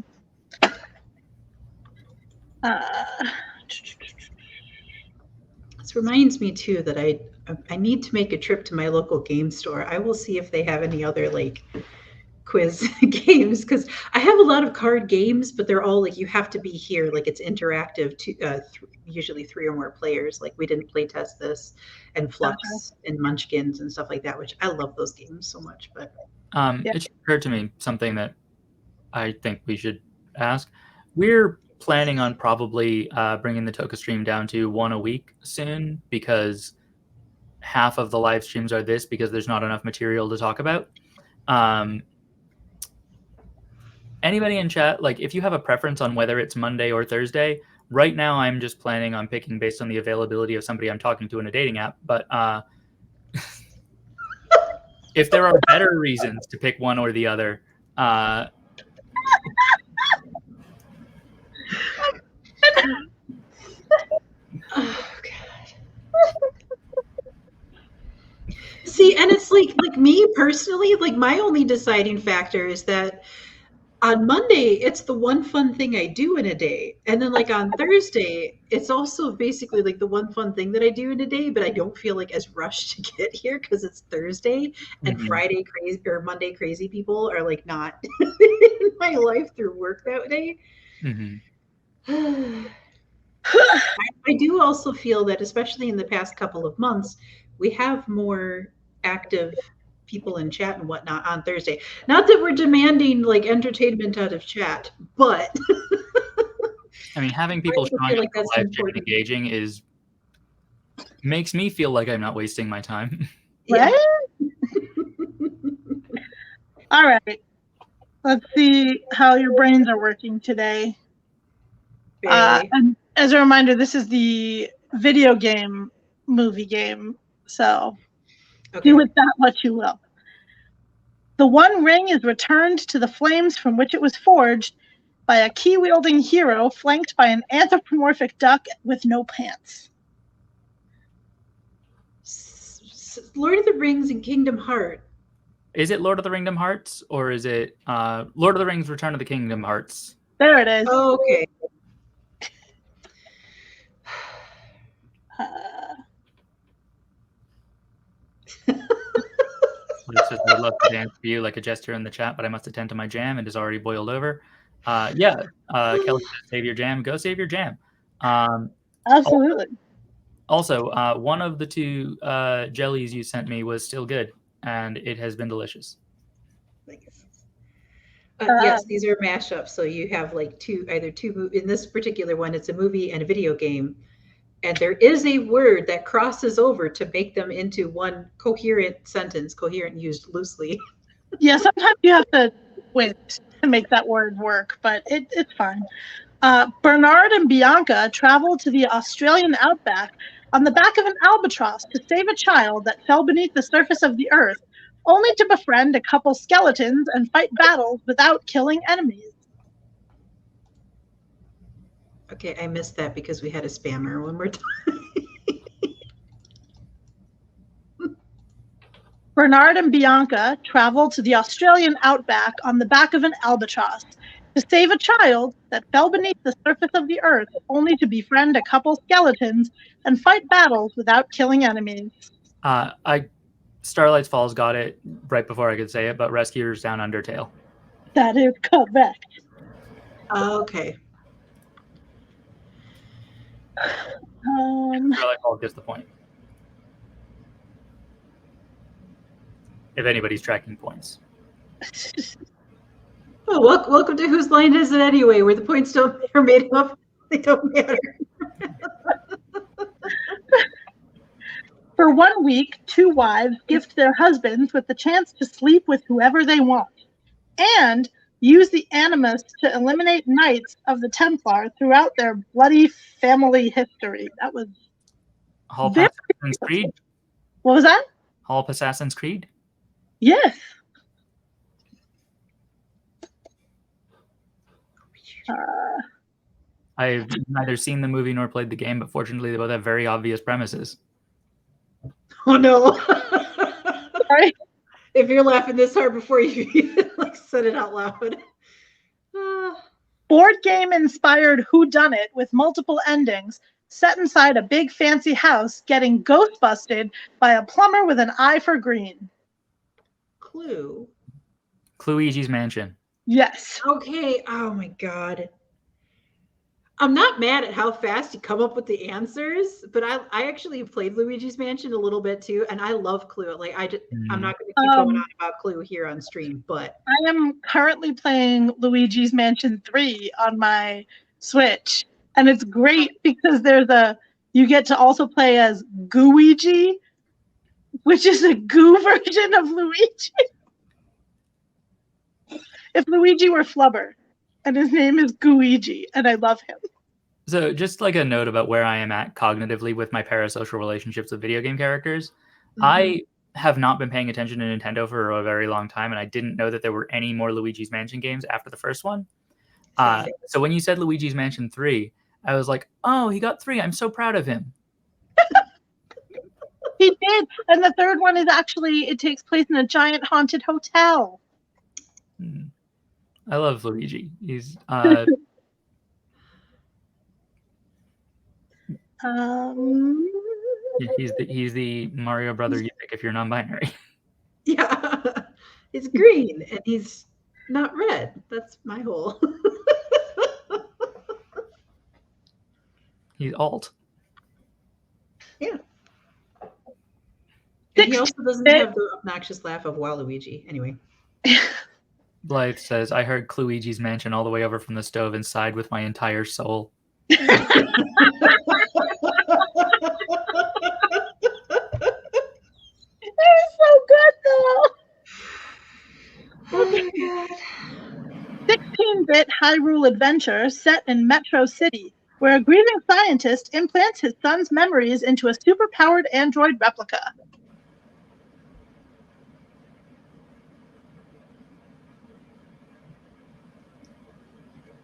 [SPEAKER 2] This reminds me too that I need to make a trip to my local game store. I will see if they have any other like quiz games, because I have a lot of card games, but they're all like you have to be here, like it's interactive to usually 3 or more players. Like we didn't play test this, and Flux and Munchkins and stuff like that, which I love those games so much. But
[SPEAKER 1] it occurred to me something that I think we should ask. We're planning on probably bringing the Toka stream down to 1 a week soon, because half of the live streams are this, because there's not enough material to talk about. Anybody in chat, like if you have a preference on whether it's Monday or Thursday, right now I'm just planning on picking based on the availability of somebody I'm talking to in a dating app. But if there are better reasons to pick one or the other,
[SPEAKER 2] oh God. See, and it's like me personally, like my only deciding factor is that on Monday, it's the one fun thing I do in a day. And then like on Thursday, it's also basically like the one fun thing that I do in a day, but I don't feel like as rushed to get here because it's Thursday, and Friday crazy or Monday crazy people are like not in my life through work that day. I do also feel that, especially in the past couple of months, we have more active people in chat and whatnot on Thursday. Not that we're demanding like entertainment out of chat, but
[SPEAKER 1] I mean, having people showing like up live chat and engaging makes me feel like I'm not wasting my time.
[SPEAKER 3] Right? All right. Let's see how your brains are working today. And as a reminder, this is the video game movie game, so do with that what you will. The One Ring is returned to the flames from which it was forged by a key-wielding hero flanked by an anthropomorphic duck with no pants.
[SPEAKER 2] Lord of the Rings and Kingdom Hearts.
[SPEAKER 1] Is it Lord of the Kingdom Hearts, or is it Lord of the Rings Return of the Kingdom Hearts?
[SPEAKER 3] There it is.
[SPEAKER 2] Oh, okay.
[SPEAKER 1] Says, I'd love to dance for you like a gesture in the chat, but I must attend to my jam. It is already boiled over. Kelly says, save your jam. Go save your jam.
[SPEAKER 3] Absolutely.
[SPEAKER 1] Also, one of the 2 jellies you sent me was still good, and it has been delicious.
[SPEAKER 2] Yes, these are mashups. So you have like either two. In this particular one, it's a movie and a video game. And there is a word that crosses over to make them into one coherent sentence, coherent used loosely.
[SPEAKER 3] Yeah, sometimes you have to wait to make that word work, but it's fine. Bernard and Bianca travel to the Australian outback on the back of an albatross to save a child that fell beneath the surface of the earth, only to befriend a couple skeletons and fight battles without killing enemies.
[SPEAKER 2] Okay, I missed that because we had a spammer when we're done.
[SPEAKER 3] Bernard and Bianca travel to the Australian outback on the back of an albatross to save a child that fell beneath the surface of the earth, only to befriend a couple skeletons and fight battles without killing enemies.
[SPEAKER 1] Starlight Falls got it right before I could say it, but Rescuers Down Undertale.
[SPEAKER 3] That is correct.
[SPEAKER 2] Okay.
[SPEAKER 1] Starlight Falls gets the point. If anybody's tracking points.
[SPEAKER 2] Well, welcome to Whose Line Is It Anyway, where the points are made up. They don't matter.
[SPEAKER 3] For 1 week, 2 wives gift their husbands with the chance to sleep with whoever they want and use the animus to eliminate knights of the Templar throughout their bloody family history. That was
[SPEAKER 1] Hall
[SPEAKER 3] very
[SPEAKER 1] Assassin's Creed?
[SPEAKER 3] What was that?
[SPEAKER 1] Hall Assassin's Creed?
[SPEAKER 3] Yes.
[SPEAKER 1] I've neither seen the movie nor played the game, but fortunately they both have very obvious premises.
[SPEAKER 2] Oh no.
[SPEAKER 3] Sorry.
[SPEAKER 2] If you're laughing this hard before you even said it out loud.
[SPEAKER 3] Board game inspired whodunit with multiple endings, set inside a big fancy house, getting ghost busted by a plumber with an eye for green.
[SPEAKER 2] Clue.
[SPEAKER 1] Luigi's Mansion.
[SPEAKER 3] Yes.
[SPEAKER 2] Okay. Oh my God. I'm not mad at how fast you come up with the answers, but I actually played Luigi's Mansion a little bit too, and I love Clue. I'm not going to keep going on about Clue here on stream, but
[SPEAKER 3] I am currently playing Luigi's Mansion 3 on my Switch, and it's great because you get to also play as Gooigi, which is a goo version of Luigi. If Luigi were Flubber, and his name is Gooigi, and I love him.
[SPEAKER 1] So just like a note about where I am at cognitively with my parasocial relationships with video game characters, I have not been paying attention to Nintendo for a very long time, and I didn't know that there were any more Luigi's Mansion games after the first one. So when you said Luigi's Mansion 3, I was like, oh, he got 3. I'm so proud of him.
[SPEAKER 3] He did. And the third one is actually, it takes place in a giant haunted hotel.
[SPEAKER 1] I love Luigi. He's he's the Mario brother you pick if you're non-binary.
[SPEAKER 2] Yeah, he's green and he's not red. That's my whole.
[SPEAKER 1] He's alt.
[SPEAKER 2] Yeah. And he also doesn't have the obnoxious laugh of Waluigi. Anyway.
[SPEAKER 1] Blythe says, I heard Luigi's Mansion all the way over from the stove and sighed with my entire soul.
[SPEAKER 3] It is so good, though.
[SPEAKER 2] Oh my God.
[SPEAKER 3] 16-bit Hyrule adventure set in Metro City, where a grieving scientist implants his son's memories into a superpowered android replica.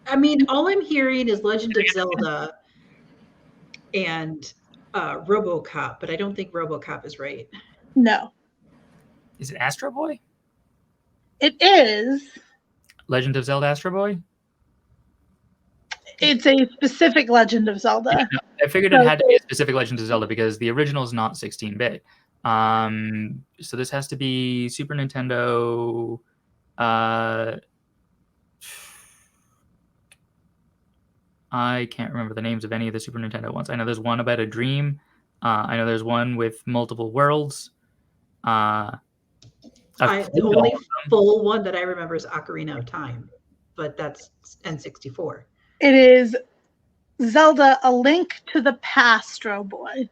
[SPEAKER 2] I mean, all I'm hearing is Legend of Zelda and RoboCop, but I don't think RoboCop is right.
[SPEAKER 3] No.
[SPEAKER 1] Is it Astro Boy?
[SPEAKER 3] It is.
[SPEAKER 1] Legend of Zelda Astro Boy?
[SPEAKER 3] It's a specific Legend of Zelda.
[SPEAKER 1] Yeah, no, I figured it had to be a specific Legend of Zelda because the original is not 16-bit. So this has to be Super Nintendo. I can't remember the names of any of the Super Nintendo ones. I know there's one about a dream. I know there's one with multiple worlds.
[SPEAKER 2] The only full one that I remember is Ocarina of Time, but that's N64.
[SPEAKER 3] It is Zelda: A Link to the Past, Boy.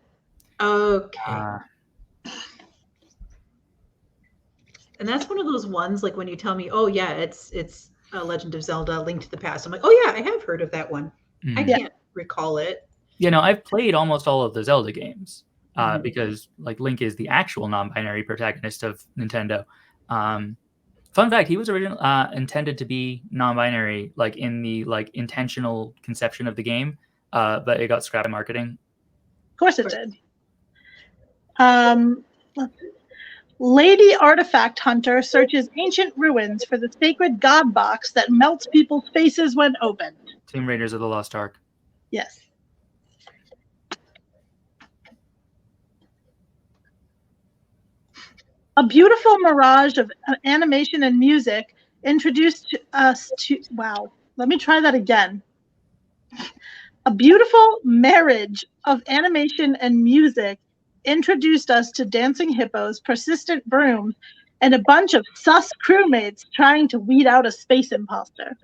[SPEAKER 2] Okay. And that's one of those ones, like when you tell me, oh yeah, it's a Legend of Zelda: Link to the Past. I'm like, oh yeah, I have heard of that one. I can't recall it.
[SPEAKER 1] I've played almost all of the Zelda games because like Link is the actual non-binary protagonist of Nintendo. Fun fact: he was originally intended to be non-binary, like in the like intentional conception of the game, but it got scrapped in marketing.
[SPEAKER 3] Of course it did. Let's see. Lady Artifact Hunter searches ancient ruins for the sacred god box that melts people's faces when opened.
[SPEAKER 1] Tomb Raiders of the Lost Ark.
[SPEAKER 3] Yes. A beautiful mirage of animation and music introduced us to, wow, let me try that again. A beautiful marriage of animation and music introduced us to dancing hippos, persistent brooms, and a bunch of sus crewmates trying to weed out a space imposter.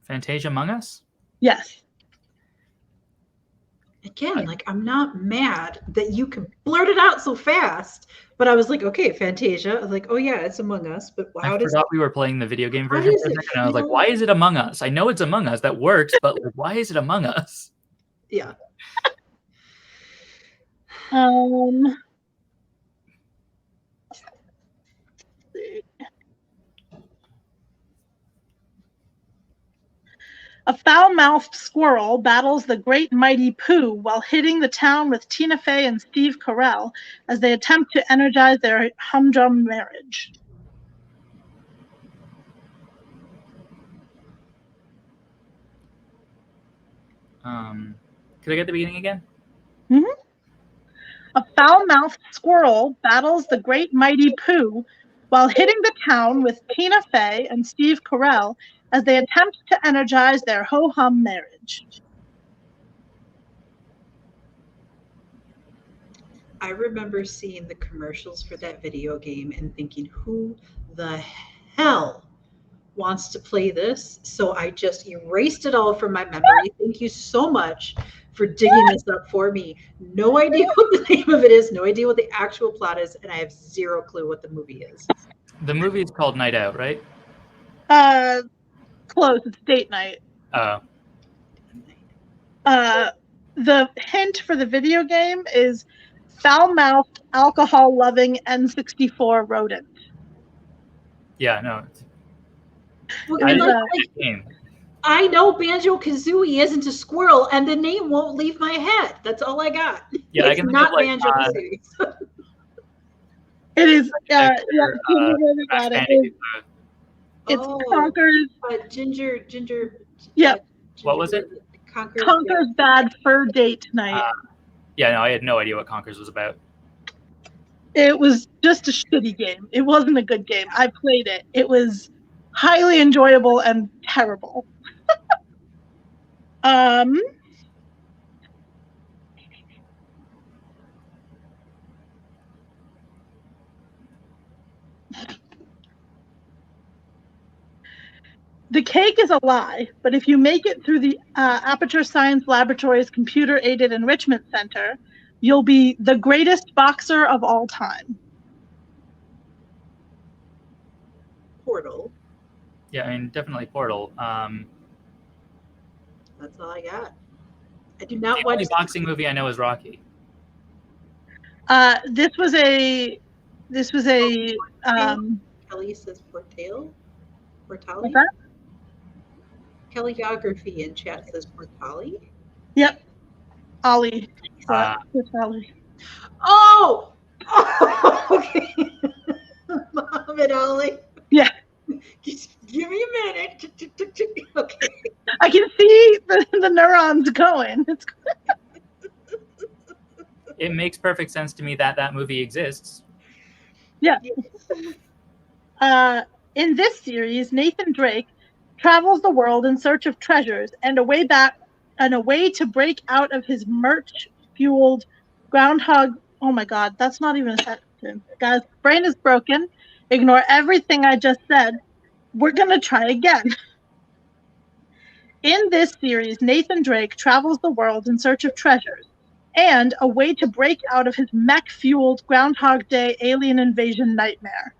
[SPEAKER 1] Fantasia Among Us?
[SPEAKER 3] Yes.
[SPEAKER 2] Again, like, I'm not mad that you can blurt it out so fast, but I was like, okay, Fantasia. I was like, oh yeah, it's Among Us, but
[SPEAKER 1] I forgot we were playing the video game
[SPEAKER 2] how
[SPEAKER 1] version
[SPEAKER 2] does
[SPEAKER 1] for a
[SPEAKER 2] it
[SPEAKER 1] second, and I was like,
[SPEAKER 2] feel-
[SPEAKER 1] why is it Among Us? I know it's Among Us. That works, but like, why is it Among Us?
[SPEAKER 2] Yeah.
[SPEAKER 3] A foul-mouthed squirrel battles the great mighty Pooh while hitting the town with Tina Fey and Steve Carell as they attempt to energize their humdrum marriage.
[SPEAKER 1] Could I get the beginning again?
[SPEAKER 3] Mm-hmm. A foul-mouthed squirrel battles the great mighty Pooh while hitting the town with Tina Fey and Steve Carell as they attempt to energize their ho-hum marriage.
[SPEAKER 2] I remember seeing the commercials for that video game and thinking, who the hell wants to play this? So I just erased it all from my memory. Thank you so much for digging this up for me. No idea what the name of it is, no idea what the actual plot is, and I have zero clue what the movie is.
[SPEAKER 1] The movie is called Night Out, right?
[SPEAKER 3] Close. It's date night.
[SPEAKER 1] Oh.
[SPEAKER 3] The hint for the video game is foul-mouthed, alcohol-loving N64 rodent.
[SPEAKER 1] Yeah, no.
[SPEAKER 2] Well,
[SPEAKER 3] It
[SPEAKER 2] and
[SPEAKER 3] was,
[SPEAKER 1] Game.
[SPEAKER 2] I know Banjo-Kazooie isn't a squirrel, and the name won't leave my head. That's all I got.
[SPEAKER 1] Yeah, I
[SPEAKER 2] It's
[SPEAKER 1] can think
[SPEAKER 2] not
[SPEAKER 1] of, like,
[SPEAKER 2] Banjo-Kazooie.
[SPEAKER 3] It is.
[SPEAKER 1] Crash
[SPEAKER 3] Got it. It's
[SPEAKER 2] Oh,
[SPEAKER 3] Conker's.
[SPEAKER 2] Ginger.
[SPEAKER 3] Yep.
[SPEAKER 1] What was it?
[SPEAKER 3] Conker's Bad Fur Date Night.
[SPEAKER 1] Yeah, no, I had no idea what Conkers was about.
[SPEAKER 3] It was just a shitty game. It wasn't a good game. I played it. It was highly enjoyable and terrible. The cake is a lie, but if you make it through the Aperture Science Laboratory's Computer-Aided Enrichment Center, you'll be the greatest boxer of all time.
[SPEAKER 2] Portal.
[SPEAKER 1] Yeah, I mean, definitely Portal.
[SPEAKER 2] That's all I got. I do not
[SPEAKER 1] The
[SPEAKER 2] watch
[SPEAKER 1] only boxing movie I know is Rocky.
[SPEAKER 3] This was a.
[SPEAKER 2] Kelly says Portale. Portale.
[SPEAKER 3] What's that?
[SPEAKER 2] Kelly Geography in chat says Portale.
[SPEAKER 3] Yep. Ollie.
[SPEAKER 1] It's
[SPEAKER 3] Ollie.
[SPEAKER 2] Oh! Okay. Muhammad Ali.
[SPEAKER 3] Yeah.
[SPEAKER 2] Just give me a minute. Okay.
[SPEAKER 3] I can see the neurons going.
[SPEAKER 1] It makes perfect sense to me that that movie exists.
[SPEAKER 3] Yeah. In this series, Nathan Drake travels the world in search of treasures and a way to break out of his merch-fueled groundhog. Oh my God, that's not even a sentence. Guys, brain is broken. Ignore everything I just said. We're gonna try again. In this series, Nathan Drake travels the world in search of treasures and a way to break out of his mech-fueled Groundhog Day alien invasion nightmare.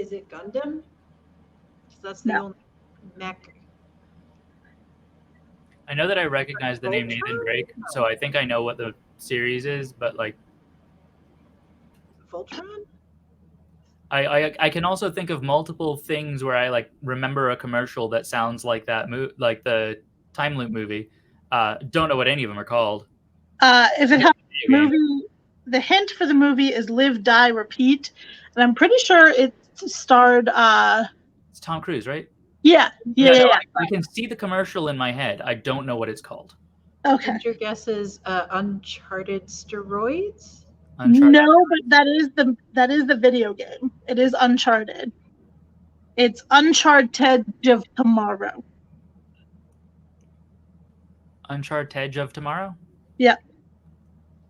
[SPEAKER 2] Is it Gundam? 'Cause that's the
[SPEAKER 3] No.
[SPEAKER 2] only mech.
[SPEAKER 1] I know that I recognize the name Nathan
[SPEAKER 2] Voltron?
[SPEAKER 1] Drake, so I think I know what the series is, but like
[SPEAKER 2] Voltron?
[SPEAKER 1] I can also think of multiple things where I like remember a commercial that sounds like that like the Time Loop movie. Don't know what any of them are called.
[SPEAKER 3] If it has a
[SPEAKER 1] Video game.
[SPEAKER 3] movie, the hint for the movie is Live, Die, Repeat, and I'm pretty sure it starred.
[SPEAKER 1] It's Tom Cruise, right?
[SPEAKER 3] Yeah.
[SPEAKER 1] I can see the commercial in my head. I don't know what it's called.
[SPEAKER 3] Okay.
[SPEAKER 2] And your guess is Uncharted Steroids?
[SPEAKER 1] Uncharted.
[SPEAKER 3] No, but that is the video game. It is Uncharted. It's Uncharted of Tomorrow.
[SPEAKER 1] Uncharted Edge of Tomorrow?
[SPEAKER 3] Yeah.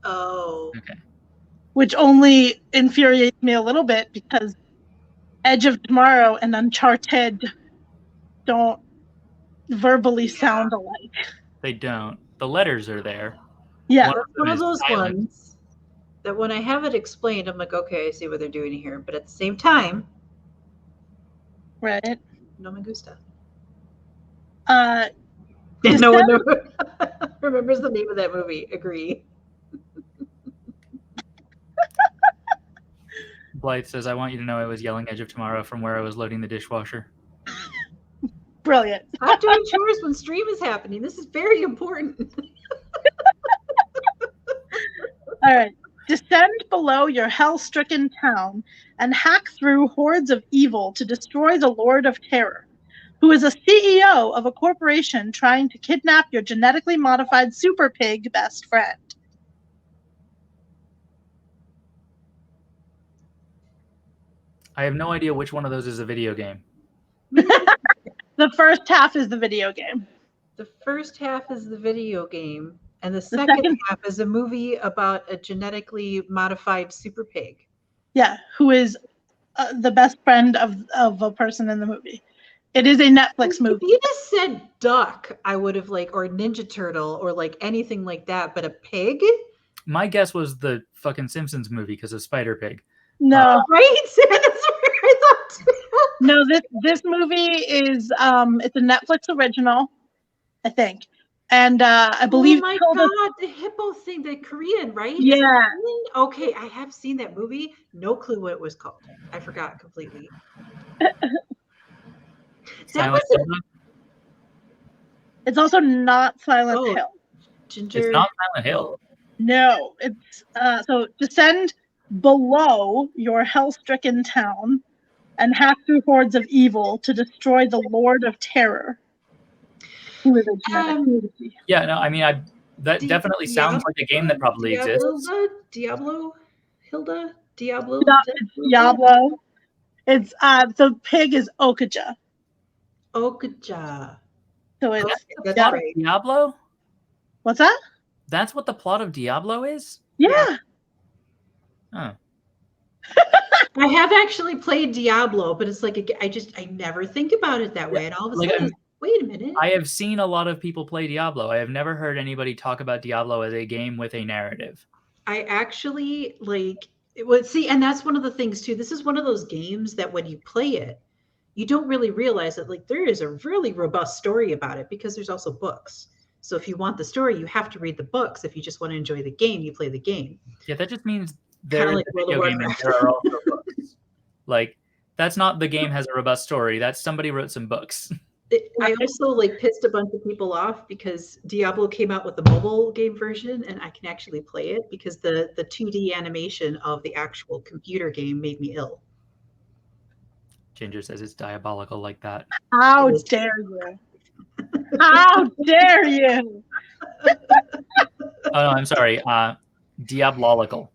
[SPEAKER 2] Oh.
[SPEAKER 1] Okay.
[SPEAKER 3] Which only infuriates me a little bit because Edge of Tomorrow and Uncharted don't verbally sound alike.
[SPEAKER 1] They don't. The letters are there.
[SPEAKER 3] Yeah.
[SPEAKER 1] One
[SPEAKER 2] That's one
[SPEAKER 1] them
[SPEAKER 2] of
[SPEAKER 1] is
[SPEAKER 2] those
[SPEAKER 1] silent.
[SPEAKER 2] ones that when I have it explained, I'm like, okay, I see what they're doing here. But at the same time,
[SPEAKER 3] Right.
[SPEAKER 2] no me gusta.
[SPEAKER 3] Descent-
[SPEAKER 2] No one remembers the name of that movie. Agree.
[SPEAKER 1] Blythe says, I want you to know I was yelling Edge of Tomorrow from where I was loading the dishwasher.
[SPEAKER 3] Brilliant.
[SPEAKER 2] Stop doing chores when stream is happening. This is very important.
[SPEAKER 3] All right. Descend below your hell-stricken town and hack through hordes of evil to destroy the Lord of Terror, who is a CEO of a corporation trying to kidnap your genetically modified super pig best friend.
[SPEAKER 1] I have no idea which one of those is a video game.
[SPEAKER 3] The first half is the video game.
[SPEAKER 2] The first half is the video game, and the
[SPEAKER 3] second-
[SPEAKER 2] second half is a movie about a genetically modified super pig.
[SPEAKER 3] Yeah, who is the best friend of a person in the movie. It is a Netflix movie.
[SPEAKER 2] If you just said duck, I would have like, or Ninja Turtle, or like anything like that, but a pig?
[SPEAKER 1] My guess was the fucking Simpsons movie because of Spider Pig.
[SPEAKER 3] No,
[SPEAKER 2] Right? That's what I thought.
[SPEAKER 3] no, this movie is it's a Netflix original, I think. And I believe
[SPEAKER 2] oh my
[SPEAKER 3] Tilda-
[SPEAKER 2] god, the hippo thing, the Korean, right? Is
[SPEAKER 3] Yeah.
[SPEAKER 2] it Korean? Okay, I have seen that movie. No clue what it was called. I forgot completely. That
[SPEAKER 1] Silent
[SPEAKER 2] was
[SPEAKER 1] Hilda?
[SPEAKER 3] It's also not Silent
[SPEAKER 2] Oh.
[SPEAKER 3] Hill.
[SPEAKER 2] Ginger.
[SPEAKER 1] It's not Silent Hill.
[SPEAKER 3] No, it's so descend below your hell-stricken town and hack through hordes of evil to destroy the Lord of Terror. Who is a genetic movie.
[SPEAKER 1] Yeah, no, I mean, that
[SPEAKER 2] Di-
[SPEAKER 1] definitely sounds like a game that probably exists.
[SPEAKER 2] Diablo? Diablo?
[SPEAKER 3] Diablo. It's so pig is Okaja.
[SPEAKER 2] Okaja.
[SPEAKER 3] So it's
[SPEAKER 2] Okay, that's
[SPEAKER 1] Plot of
[SPEAKER 2] right.
[SPEAKER 1] Diablo?
[SPEAKER 3] what's that?
[SPEAKER 1] That's what the plot of Diablo is?
[SPEAKER 3] Yeah.
[SPEAKER 1] Oh.
[SPEAKER 2] I have actually played Diablo, but it's like I never think about it that way. And all of a
[SPEAKER 1] Like,
[SPEAKER 2] sudden, wait a minute.
[SPEAKER 1] I have seen a lot of people play Diablo. I have never heard anybody talk about Diablo as a game with a narrative.
[SPEAKER 2] I actually like well, see, and that's one of the things too. This is one of those games that when you play it, you don't really realize that like there is a really robust story about it because there's also books. So if you want the story, you have to read the books. If you just want to enjoy the game, you play the game.
[SPEAKER 1] Yeah, that just means there is
[SPEAKER 2] like
[SPEAKER 1] a
[SPEAKER 2] World of
[SPEAKER 1] video game and
[SPEAKER 2] Warcraft.
[SPEAKER 1] there are also books. Like, that's not the game has a robust story. That's somebody wrote some books.
[SPEAKER 2] I also like pissed a bunch of people off because Diablo came out with the mobile game version and I can actually play it because the 2D animation of the actual computer game made me ill.
[SPEAKER 1] Ginger says it's diabolical like that.
[SPEAKER 3] How dare you? How dare you?
[SPEAKER 1] Oh, no, I'm sorry. Diablolical.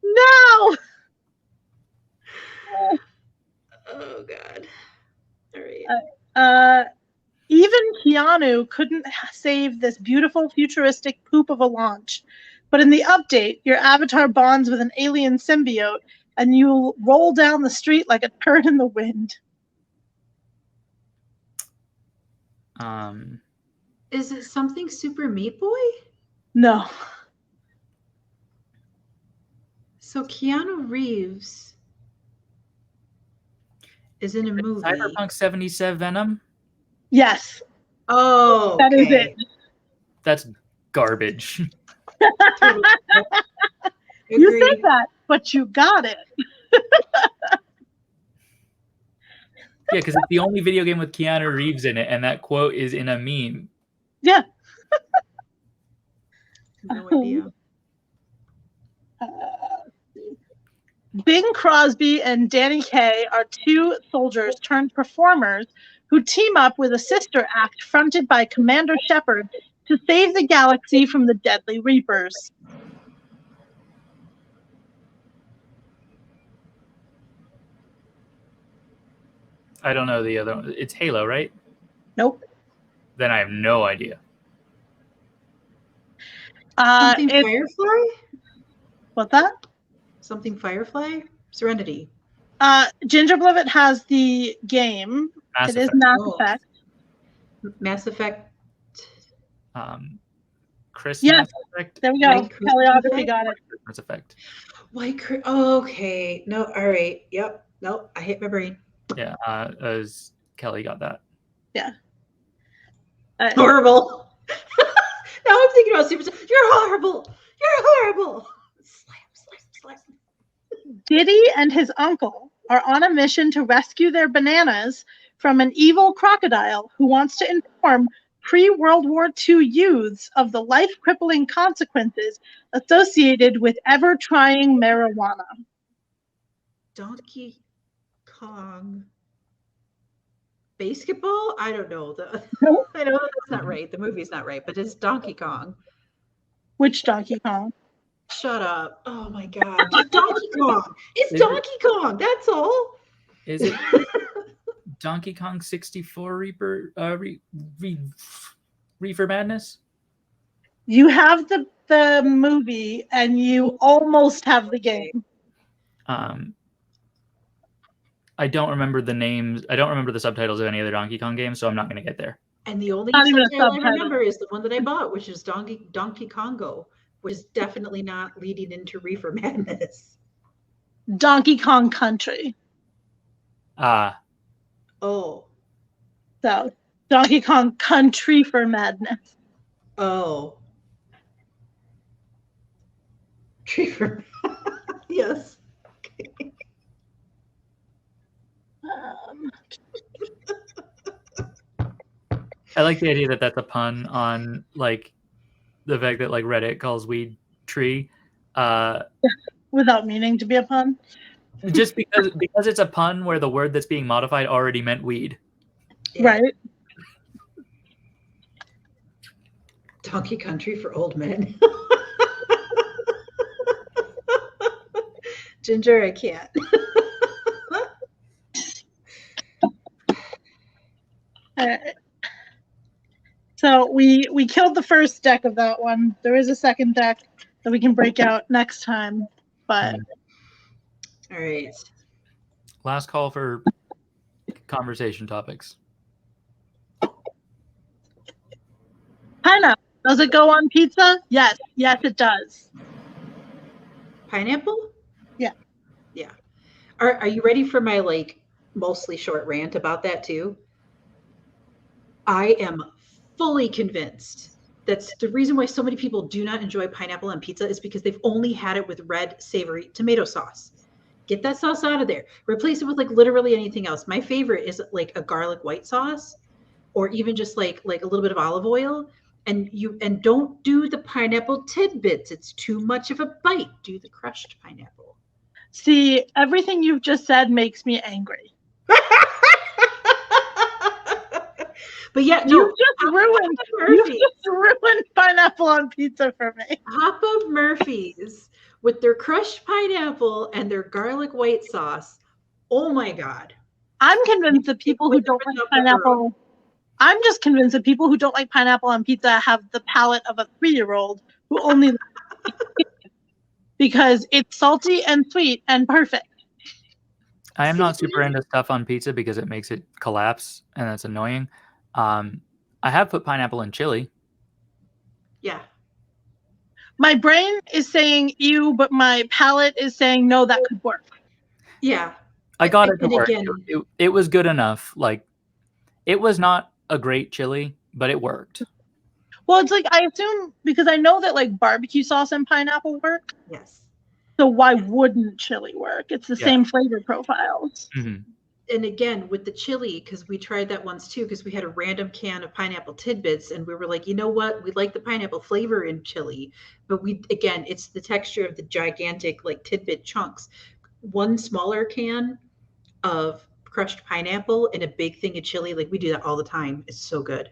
[SPEAKER 3] No.
[SPEAKER 2] Oh god. All right.
[SPEAKER 3] Even Keanu couldn't save this beautiful futuristic poop of a launch. But in the update, your avatar bonds with an alien symbiote and you roll down the street like a turd in the wind.
[SPEAKER 2] Is it something Super Meat Boy?
[SPEAKER 3] No.
[SPEAKER 2] So Keanu Reeves is in a movie.
[SPEAKER 1] Cyberpunk 77 Venom?
[SPEAKER 3] Yes,
[SPEAKER 2] Oh,
[SPEAKER 3] that is
[SPEAKER 2] okay.
[SPEAKER 3] it.
[SPEAKER 1] That's garbage.
[SPEAKER 2] Totally.
[SPEAKER 3] You
[SPEAKER 2] Agreed.
[SPEAKER 3] said that, but you got it.
[SPEAKER 1] Yeah, because it's the only video game with Keanu Reeves in it, and that quote is in a meme.
[SPEAKER 3] Yeah.
[SPEAKER 2] No idea.
[SPEAKER 3] Bing Crosby and Danny Kaye are two soldiers turned performers who team up with a sister act fronted by Commander Shepard to save the galaxy from the deadly Reapers.
[SPEAKER 1] I don't know the other one. It's Halo, right?
[SPEAKER 3] Nope.
[SPEAKER 1] Then I have no idea.
[SPEAKER 2] Something
[SPEAKER 3] It's
[SPEAKER 2] Firefly?
[SPEAKER 3] what's that?
[SPEAKER 2] Something Firefly? Serenity.
[SPEAKER 3] Ginger Blivett has the game.
[SPEAKER 1] Mass
[SPEAKER 3] It is
[SPEAKER 1] Effect.
[SPEAKER 3] Mass
[SPEAKER 2] Oh.
[SPEAKER 3] Effect.
[SPEAKER 2] Mass Effect.
[SPEAKER 1] Chris
[SPEAKER 3] Yeah.
[SPEAKER 1] Mass Effect?
[SPEAKER 3] There we go.
[SPEAKER 2] White Christmas
[SPEAKER 3] Teleography
[SPEAKER 2] Effect?
[SPEAKER 3] got it.
[SPEAKER 1] Mass Effect.
[SPEAKER 2] Oh, okay. No, all right. Yep. Nope. I hit my brain.
[SPEAKER 1] Yeah, as Kelly got that.
[SPEAKER 2] Horrible. Now I'm thinking about Super. You're horrible. You're horrible. Slap, slap, slap.
[SPEAKER 3] Diddy and his uncle are on a mission to rescue their bananas from an evil crocodile who wants to inform pre-World War II youths of the life-crippling consequences associated with ever-trying marijuana.
[SPEAKER 2] Donkey Kong. Basketball? I don't know. I know that's not right. The movie's not right, but it's Donkey Kong.
[SPEAKER 3] Which Donkey Kong?
[SPEAKER 2] Shut up. Oh my God. It's Donkey Kong. It's
[SPEAKER 1] Is it-
[SPEAKER 2] Donkey Kong. That's all.
[SPEAKER 1] Is it Donkey Kong 64 Reaper Reefer Madness?
[SPEAKER 3] You have the movie and you almost have the game.
[SPEAKER 1] I don't remember the names. I don't remember the subtitles of any other Donkey Kong games, so I'm not going to get there.
[SPEAKER 2] And the only
[SPEAKER 3] Not even a
[SPEAKER 2] subtitle I
[SPEAKER 3] subtitle.
[SPEAKER 2] remember is the one that I bought, which is Donkey Kongo, which is definitely not leading into Reefer Madness.
[SPEAKER 3] Donkey Kong Country.
[SPEAKER 2] Oh.
[SPEAKER 3] So Donkey Kong Country for Madness.
[SPEAKER 2] Oh. Reefer. Yes.
[SPEAKER 1] I like the idea that that's a pun on like the fact that like Reddit calls weed tree.
[SPEAKER 3] Without meaning to be a pun.
[SPEAKER 1] Just because it's a pun where the word that's being modified already meant weed.
[SPEAKER 2] Yeah.
[SPEAKER 3] Right.
[SPEAKER 2] Donkey Country for old men. Ginger, I can't.
[SPEAKER 3] So we killed the first deck of that one. There is a second deck that we can break out next time. But
[SPEAKER 2] All right.
[SPEAKER 1] Last call for conversation topics.
[SPEAKER 3] pineapple, does it go on pizza? Yes. Yes, it does.
[SPEAKER 2] Pineapple?
[SPEAKER 3] Yeah.
[SPEAKER 2] Yeah. Are you ready for my like mostly short rant about that too? I am fully convinced that's the reason why so many people do not enjoy pineapple on pizza is because they've only had it with red savory tomato sauce. Get that sauce out of there. Replace it with like literally anything else. My favorite is like a garlic white sauce or even just like a little bit of olive oil. And don't do the pineapple tidbits. It's too much of a bite. Do the crushed pineapple.
[SPEAKER 3] See, everything you've just said makes me angry.
[SPEAKER 2] But yeah, no,
[SPEAKER 3] You just ruined pineapple on pizza for me.
[SPEAKER 2] Papa Murphy's with their crushed pineapple and their garlic white sauce. Oh my God.
[SPEAKER 3] I'm convinced that people who don't like pineapple, I'm just convinced that people who don't like pineapple on pizza have the palate of a 3-year-old who only because it's salty and sweet and perfect.
[SPEAKER 1] I am not super into stuff on pizza because it makes it collapse, and that's annoying. I have put pineapple in chili.
[SPEAKER 2] Yeah.
[SPEAKER 3] My brain is saying ew, but my palate is saying no, that could work.
[SPEAKER 2] Yeah.
[SPEAKER 1] I got it to
[SPEAKER 2] And
[SPEAKER 1] work.
[SPEAKER 2] again-
[SPEAKER 1] It was good enough. Like, it was not a great chili, but it worked.
[SPEAKER 3] Well, it's like, I assume, because I know that like barbecue sauce and pineapple work.
[SPEAKER 2] Yes.
[SPEAKER 3] So why wouldn't chili work? It's the
[SPEAKER 1] Yeah.
[SPEAKER 3] same flavor profiles.
[SPEAKER 1] Mhm.
[SPEAKER 2] And again, with the chili, because we tried that once too, because we had a random can of pineapple tidbits, and we were like, you know what? We like the pineapple flavor in chili, but it's the texture of the gigantic like tidbit chunks. One smaller can of crushed pineapple and a big thing of chili, like we do that all the time. It's so good.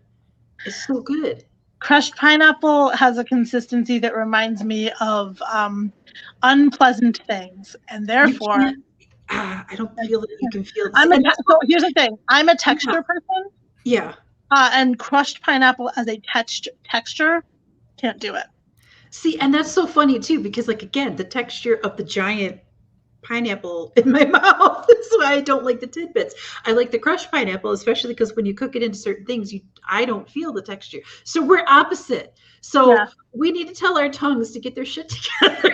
[SPEAKER 2] It's so good.
[SPEAKER 3] Crushed pineapple has a consistency that reminds me of unpleasant things, and therefore,
[SPEAKER 2] I don't feel that you can feel.
[SPEAKER 3] so here's the thing: I'm a texture person,
[SPEAKER 2] Yeah.
[SPEAKER 3] and crushed pineapple as a texture can't do it.
[SPEAKER 2] See, and that's so funny too, because like again, the texture of the giant pineapple in my mouth. That's why I don't like the tidbits. I like the crushed pineapple, especially because when you cook it into certain things, I don't feel the texture. So we're opposite. So
[SPEAKER 3] Yeah.
[SPEAKER 2] we need to tell our tongues to get their shit together.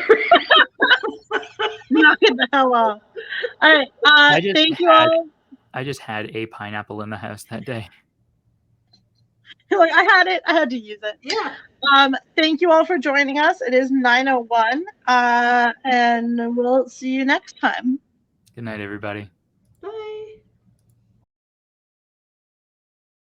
[SPEAKER 3] Knock it the hell off. All right. Thank you all.
[SPEAKER 1] I just had a pineapple in the house that day.
[SPEAKER 3] Like, I had it. I had to use it.
[SPEAKER 2] Yeah.
[SPEAKER 3] Thank you all for joining us. It is 9:01, and we'll see you next time.
[SPEAKER 1] Good night, everybody.